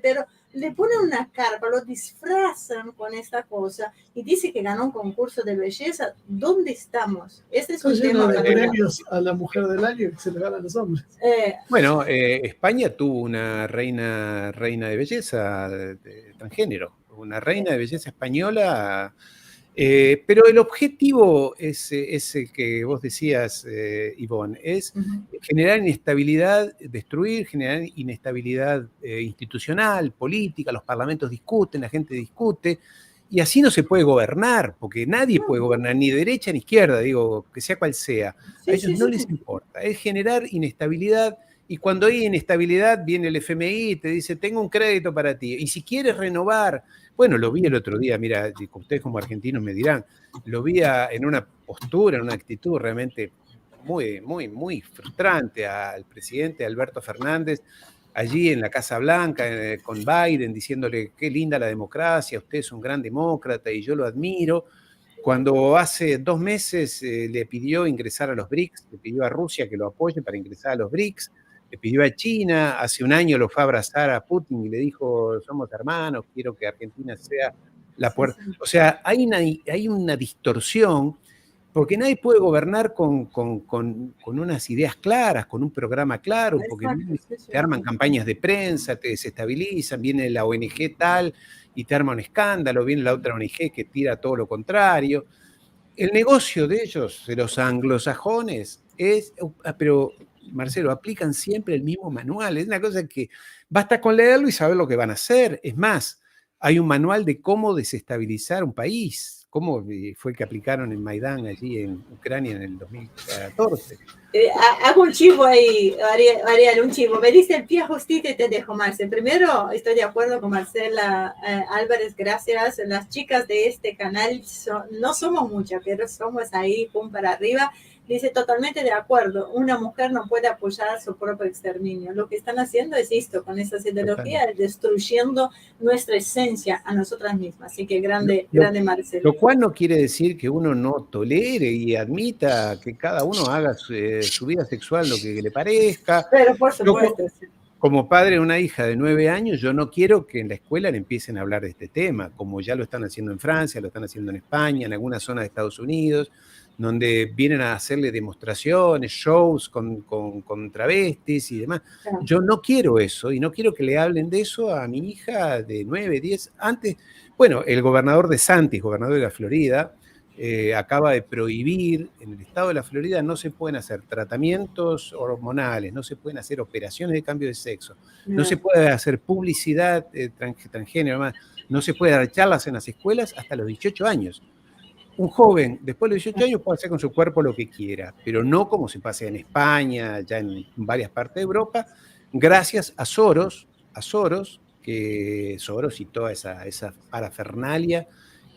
pero le ponen una carpa, lo disfrazan con esta cosa y dice que ganó un concurso de belleza. ¿Dónde estamos? Este es un tema de premios a la mujer del año que se le ganan a los hombres. Bueno, España tuvo una reina de belleza de transgénero, una reina de belleza española. Pero el objetivo es el que vos decías, Ivonne, es generar inestabilidad, generar inestabilidad institucional, política, los parlamentos discuten, la gente discute, y así no se puede gobernar, porque nadie puede gobernar, ni derecha ni izquierda, digo, que sea cual sea. A ellos no les importa, es generar inestabilidad, y cuando hay inestabilidad viene el FMI y te dice, tengo un crédito para ti, y si quieres renovar. Bueno, lo vi el otro día, mira, ustedes como argentinos me dirán, lo vi en una postura, en una actitud realmente muy, muy, muy frustrante al presidente Alberto Fernández, allí en la Casa Blanca con Biden, diciéndole qué linda la democracia, usted es un gran demócrata y yo lo admiro, cuando hace 2 meses le pidió ingresar a los BRICS, le pidió a Rusia que lo apoye para ingresar a los BRICS, le pidió a China, hace un año lo fue a abrazar a Putin y le dijo, somos hermanos, quiero que Argentina sea la puerta. O sea, hay una distorsión, porque nadie puede gobernar con unas ideas claras, con un programa claro, porque te arman campañas de prensa, te desestabilizan, viene la ONG tal y te arma un escándalo, viene la otra ONG que tira todo lo contrario. El negocio de ellos, de los anglosajones, pero Marcelo, aplican siempre el mismo manual. Es una cosa que basta con leerlo y saber lo que van a hacer. Es más, hay un manual de cómo desestabilizar un país. ¿Cómo fue que aplicaron en Maidán, allí en Ucrania, en el 2014? Hago un chivo ahí, Ariel, un chivo. Me dice el pie justito y te dejo, Marce. Primero, estoy de acuerdo con Marcela Álvarez, gracias. Las chicas de este canal no somos muchas, pero somos ahí, pum, para arriba. Dice, totalmente de acuerdo, una mujer no puede apoyar su propio exterminio. Lo que están haciendo es esto, con esas ideologías, destruyendo nuestra esencia a nosotras mismas. Así que grande Marcelo. Lo cual no quiere decir que uno no tolere y admita que cada uno haga su vida sexual lo que le parezca. Pero por supuesto. Como padre de una hija de 9 años, yo no quiero que en la escuela le empiecen a hablar de este tema, como ya lo están haciendo en Francia, lo están haciendo en España, en algunas zonas de Estados Unidos, donde vienen a hacerle demostraciones, shows con travestis y demás. Claro. Yo no quiero eso, y no quiero que le hablen de eso a mi hija de 9, 10. Antes, bueno, el gobernador DeSantis, gobernador de la Florida, acaba de prohibir, en el estado de la Florida no se pueden hacer tratamientos hormonales, no se pueden hacer operaciones de cambio de sexo, no se puede hacer publicidad transgénero, no se puede dar charlas en las escuelas hasta los 18 años. Un joven, después de los 18 años, puede hacer con su cuerpo lo que quiera, pero no como se pasa en España, ya en varias partes de Europa, gracias a Soros y toda esa parafernalia,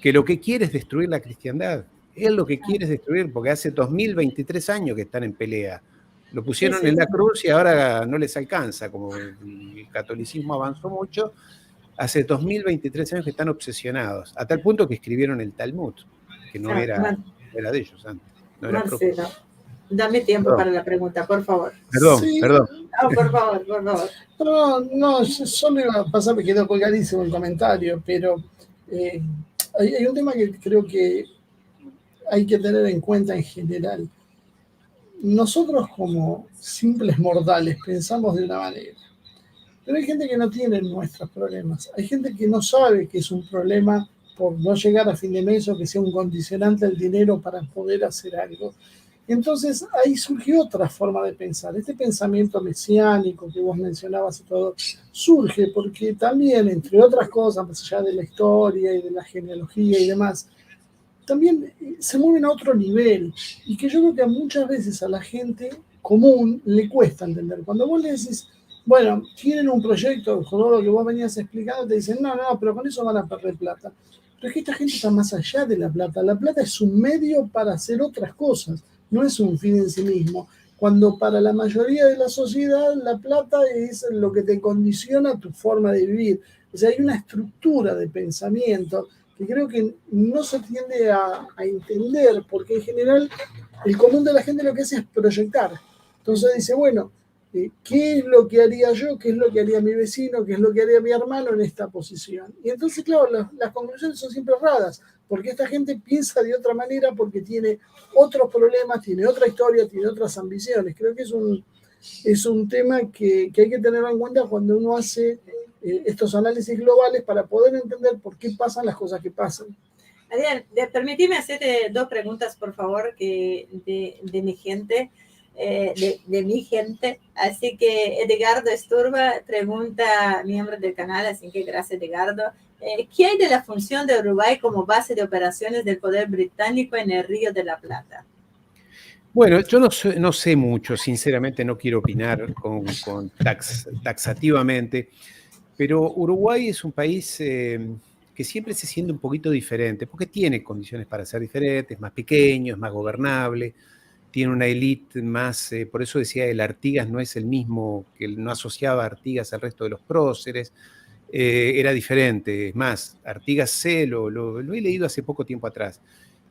que lo que quiere es destruir la cristiandad. Él lo que quiere es destruir, porque hace 2023 años que están en pelea. Lo pusieron en la cruz y ahora no les alcanza, como el catolicismo avanzó mucho. Hace 2023 años que están obsesionados, a tal punto que escribieron el Talmud, que no era de ellos antes. No era Marcelo, dame tiempo para la pregunta, por favor. Perdón. No, por favor. No, solo iba a pasar, me quedó colgadísimo el comentario, pero hay un tema que creo que hay que tener en cuenta en general. Nosotros como simples mortales pensamos de una manera, pero hay gente que no tiene nuestros problemas. Hay gente que no sabe que es un problema por no llegar a fin de mes o que sea un condicionante al dinero para poder hacer algo. Entonces ahí surgió otra forma de pensar. Este pensamiento mesiánico que vos mencionabas y todo, surge porque también, entre otras cosas, más allá de la historia y de la genealogía y demás, también se mueven a otro nivel, y que yo creo que muchas veces a la gente común le cuesta entender. Cuando vos le decís, bueno, tienen un proyecto, con lo que vos venías explicando, te dicen, no, pero con eso van a perder plata. Pero es que esta gente está más allá de la plata. La plata es un medio para hacer otras cosas, no es un fin en sí mismo. Cuando para la mayoría de la sociedad la plata es lo que te condiciona tu forma de vivir. O sea, hay una estructura de pensamiento que creo que no se tiende a entender, porque en general el común de la gente lo que hace es proyectar. Entonces dice, bueno, ¿qué es lo que haría yo? ¿Qué es lo que haría mi vecino? ¿Qué es lo que haría mi hermano en esta posición? Y entonces, claro, las conclusiones son siempre raras, porque esta gente piensa de otra manera, porque tiene otros problemas, tiene otra historia, tiene otras ambiciones. Creo que es un tema que hay que tener en cuenta cuando uno hace estos análisis globales para poder entender por qué pasan las cosas que pasan. Adrián, permíteme hacerte 2 preguntas, por favor, de mi gente. De mi gente. Así que Edgardo Esturba pregunta, miembro del canal, así que gracias, Edgardo. ¿Qué hay de la función de Uruguay como base de operaciones del poder británico en el Río de la Plata? Bueno, yo no sé mucho, sinceramente no quiero opinar taxativamente, pero Uruguay es un país que siempre se siente un poquito diferente, porque tiene condiciones para ser diferentes, más pequeño, es más gobernable, tiene una élite más, por eso decía, el Artigas no es el mismo, que no asociaba a Artigas al resto de los próceres, era diferente. Es más, Artigas lo he leído hace poco tiempo atrás,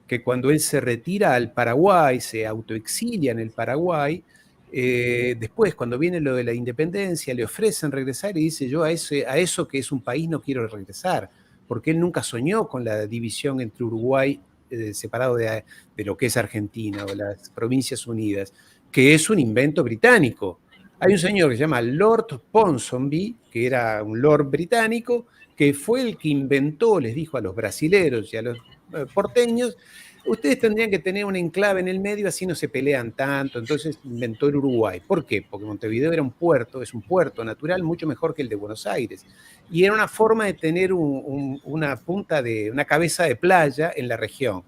que cuando él se retira al Paraguay, se autoexilia en el Paraguay, después cuando viene lo de la independencia le ofrecen regresar y dice, yo a eso que es un país no quiero regresar, porque él nunca soñó con la división entre Uruguay separado de lo que es Argentina o las Provincias Unidas, que es un invento británico. Hay un señor que se llama Lord Ponsonby, que era un lord británico, que fue el que inventó, les dijo a los brasileros y a los porteños, ustedes tendrían que tener un enclave en el medio, así no se pelean tanto. Entonces inventó el Uruguay. ¿Por qué? Porque Montevideo era un puerto, es un puerto natural mucho mejor que el de Buenos Aires. Y era una forma de tener una cabeza de playa en la región.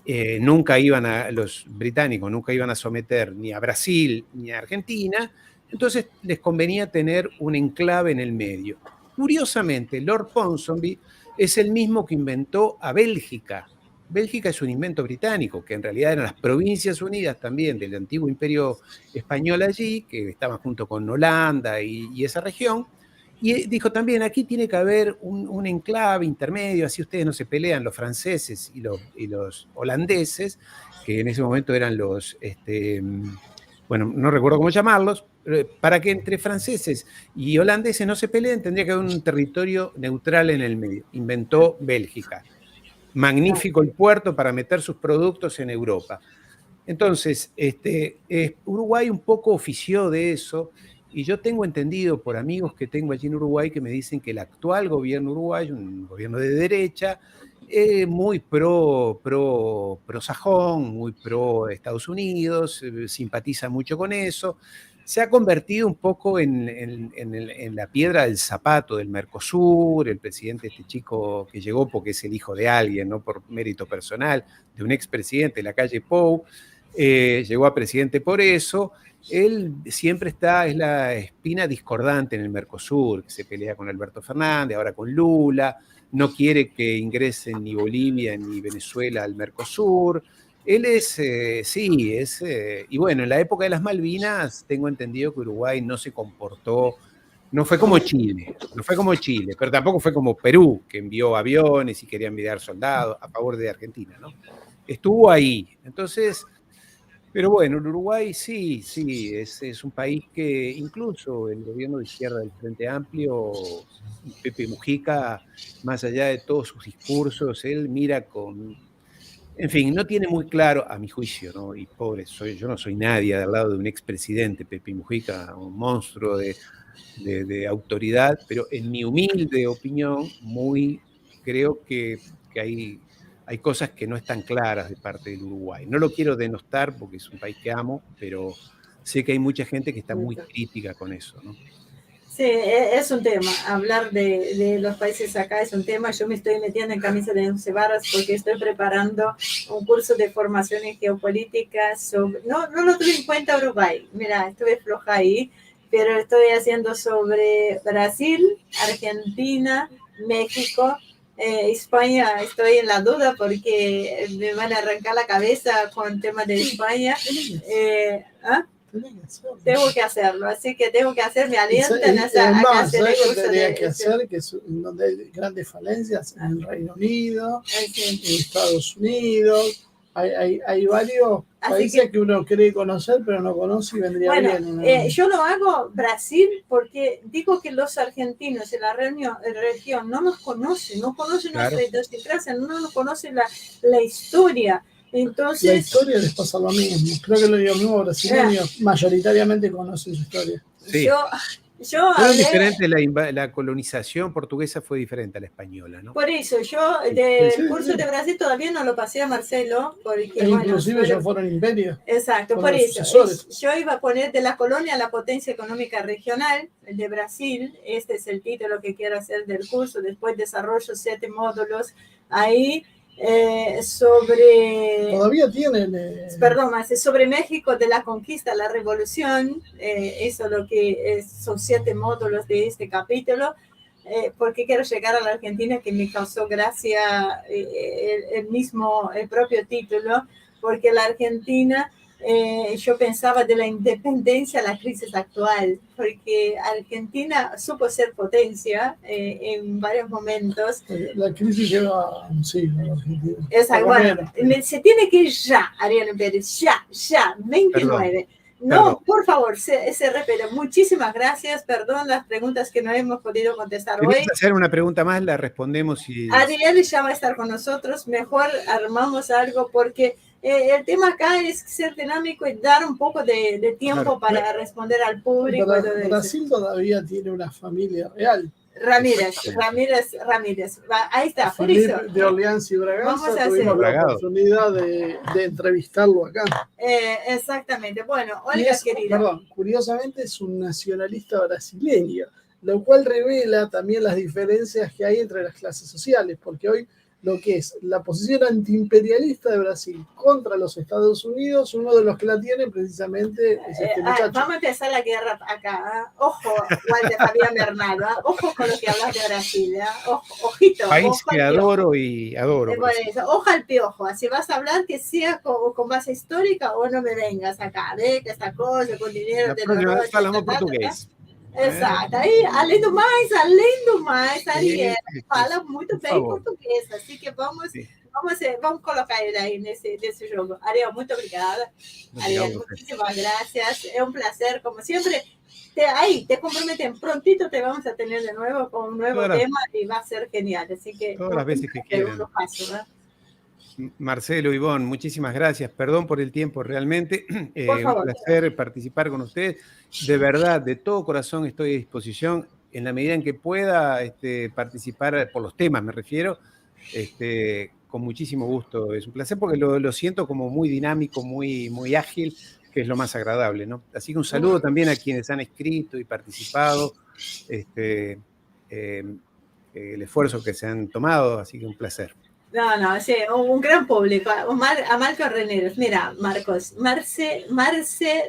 Los británicos nunca iban a someter ni a Brasil ni a Argentina, entonces les convenía tener un enclave en el medio. Curiosamente, Lord Ponsonby es el mismo que inventó a Bélgica. Bélgica es un invento británico, que en realidad eran las Provincias Unidas también del antiguo imperio español allí, que estaban junto con Holanda y esa región. Y dijo también, aquí tiene que haber un enclave intermedio, así ustedes no se pelean, los franceses y los holandeses, que en ese momento eran no recuerdo cómo llamarlos, para que entre franceses y holandeses no se peleen, tendría que haber un territorio neutral en el medio. Inventó Bélgica. Magnífico el puerto para meter sus productos en Europa. Entonces, Uruguay un poco ofició de eso, y yo tengo entendido por amigos que tengo allí en Uruguay que me dicen que el actual gobierno uruguayo, un gobierno de derecha, muy pro sajón, muy pro Estados Unidos, simpatiza mucho con eso. Se ha convertido un poco en la piedra del zapato del Mercosur. El presidente, este chico que llegó porque es el hijo de alguien, no por mérito personal, de un expresidente de la calle Pou, llegó a presidente por eso. Él siempre es la espina discordante en el Mercosur, que se pelea con Alberto Fernández, ahora con Lula, no quiere que ingresen ni Bolivia ni Venezuela al Mercosur. Él y bueno, en la época de las Malvinas tengo entendido que Uruguay no se comportó, no fue como Chile, pero tampoco fue como Perú, que envió aviones y quería enviar soldados a favor de Argentina, ¿no? Estuvo ahí, entonces, pero bueno, el Uruguay sí, es un país que incluso el gobierno de izquierda del Frente Amplio, Pepe Mujica, más allá de todos sus discursos, él mira con... En fin, no tiene muy claro, a mi juicio, ¿no? Y pobre, yo no soy nadie al lado de un expresidente, Pepe Mujica, un monstruo de autoridad, pero en mi humilde opinión, creo que hay cosas que no están claras de parte del Uruguay. No lo quiero denostar porque es un país que amo, pero sé que hay mucha gente que está muy crítica con eso, ¿no? Sí, es un tema. Hablar de los países acá es un tema. Yo me estoy metiendo en camisa de 11 varas porque estoy preparando un curso de formación en geopolítica. No lo tuve en cuenta Uruguay. Mira, estuve floja ahí, pero estoy haciendo sobre Brasil, Argentina, México, España. Estoy en la duda porque me van a arrancar la cabeza con temas de España. Tengo que hacerlo, así que me alientan a hacer el curso que hacer, que es donde hay grandes falencias en el Reino Unido, en Estados Unidos. Hay varios países que uno cree conocer, pero no conoce y vendría bien. Yo lo hago Brasil porque digo que los argentinos en la región no nos conocen, no conocen nuestra idiosincrasia, no nos conocen la historia. Entonces, la historia les pasa lo mismo. Creo que los mismos brasileños mayoritariamente conocen su historia. Sí. Es diferente, la colonización portuguesa fue diferente a la española, ¿no? Por eso, yo del curso de Brasil todavía no lo pasé a Marcelo. Porque, inclusive ya fueron imperios. Exacto, por eso. Yo iba a poner de la colonia a la potencia económica regional de Brasil. Este es el título que quiero hacer del curso. Después desarrollo 7 módulos ahí. Todavía tienen sobre México de la conquista a la revolución. Eso lo que son 7 módulos de este capítulo, porque quiero llegar a la Argentina, que me causó gracia el propio título, porque la Argentina, yo pensaba de la independencia a la crisis actual, porque Argentina supo ser potencia en varios momentos. La crisis lleva un siglo. Exacto, bueno, se tiene que ir ya, Ariel Pérez, ya, 29. No, por favor, se repite. Muchísimas gracias. Perdón las preguntas que no hemos podido contestar hoy. ¿Querés hacer una pregunta más? La respondemos y... Ariel ya va a estar con nosotros. Mejor armamos algo porque el tema acá es ser dinámico y dar un poco de tiempo para responder al público. Brasil todavía tiene una familia real. Ramírez. Ahí está, Felipe de Orleans y Braganza. Tuvimos la oportunidad de entrevistarlo acá. Exactamente. Bueno, Olga, querida. Perdón, curiosamente es un nacionalista brasileño, lo cual revela también las diferencias que hay entre las clases sociales, porque hoy lo que es la posición antiimperialista de Brasil contra los Estados Unidos, uno de los que la tiene precisamente es este muchacho. Vamos a empezar la guerra acá. Ojo, Walter Fabián Bernardo. Ojo con lo que hablas de Brasil. Ojito. País ojo que adoro y adoro. Ojo al piojo. Si vas a hablar, que sea con base histórica o no me vengas acá. Que esta cosa con dinero. La próxima vez hablamos português. Exato, aí além do mais, Ariel fala muito bem português, assim que vamos colocar ele aí nesse jogo. Ariel, muito obrigada. Ariel, muchísimas gracias, es un placer, como siempre. Te comprometen, prontito te vamos a tener de nuevo con un nuevo tema y va a ser genial, así que todas las veces que quieran. Marcelo, Ivonne, muchísimas gracias. Perdón por el tiempo, realmente. Un placer participar con ustedes. De verdad, de todo corazón estoy a disposición en la medida en que pueda participar, por los temas me refiero, con muchísimo gusto. Es un placer porque lo siento como muy dinámico, muy ágil, que es lo más agradable, ¿no? Así que un saludo también a quienes han escrito y participado, el esfuerzo que se han tomado, así que un placer. No, sí, un gran público. A Marcos Reneros. Mira, Marcos, Marce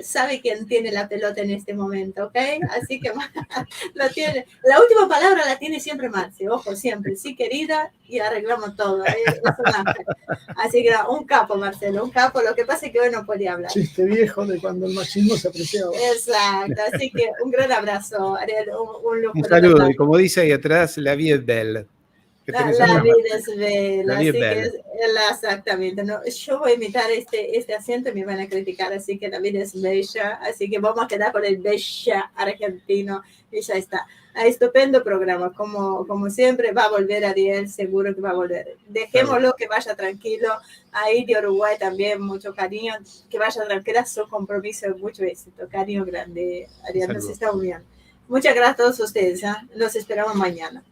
sabe quién tiene la pelota en este momento, ¿ok? Así que lo tiene. La última palabra la tiene siempre Marce, ojo, siempre. Sí, querida, y arreglamos todo. Así que un capo, Marcelo, un capo. Lo que pasa es que hoy no podía hablar. Chiste viejo de cuando el machismo se apreciaba. Exacto, así que un gran abrazo, Ariel. Un lujo. Un saludo, y como dice ahí atrás, la vie es belle. La vida es bella, así que exactamente. No, yo voy a imitar este acento y me van a criticar, así que la vida es bella, así que vamos a quedar con el bella argentino y ya está. Estupendo programa, como siempre, va a volver Ariel, seguro que va a volver. Dejémoslo que vaya tranquilo, ahí de Uruguay también, mucho cariño, que vaya tranquila, su compromiso, mucho éxito, cariño grande, Ariel, nos está muy bien. Muchas gracias a todos ustedes, los esperamos mañana.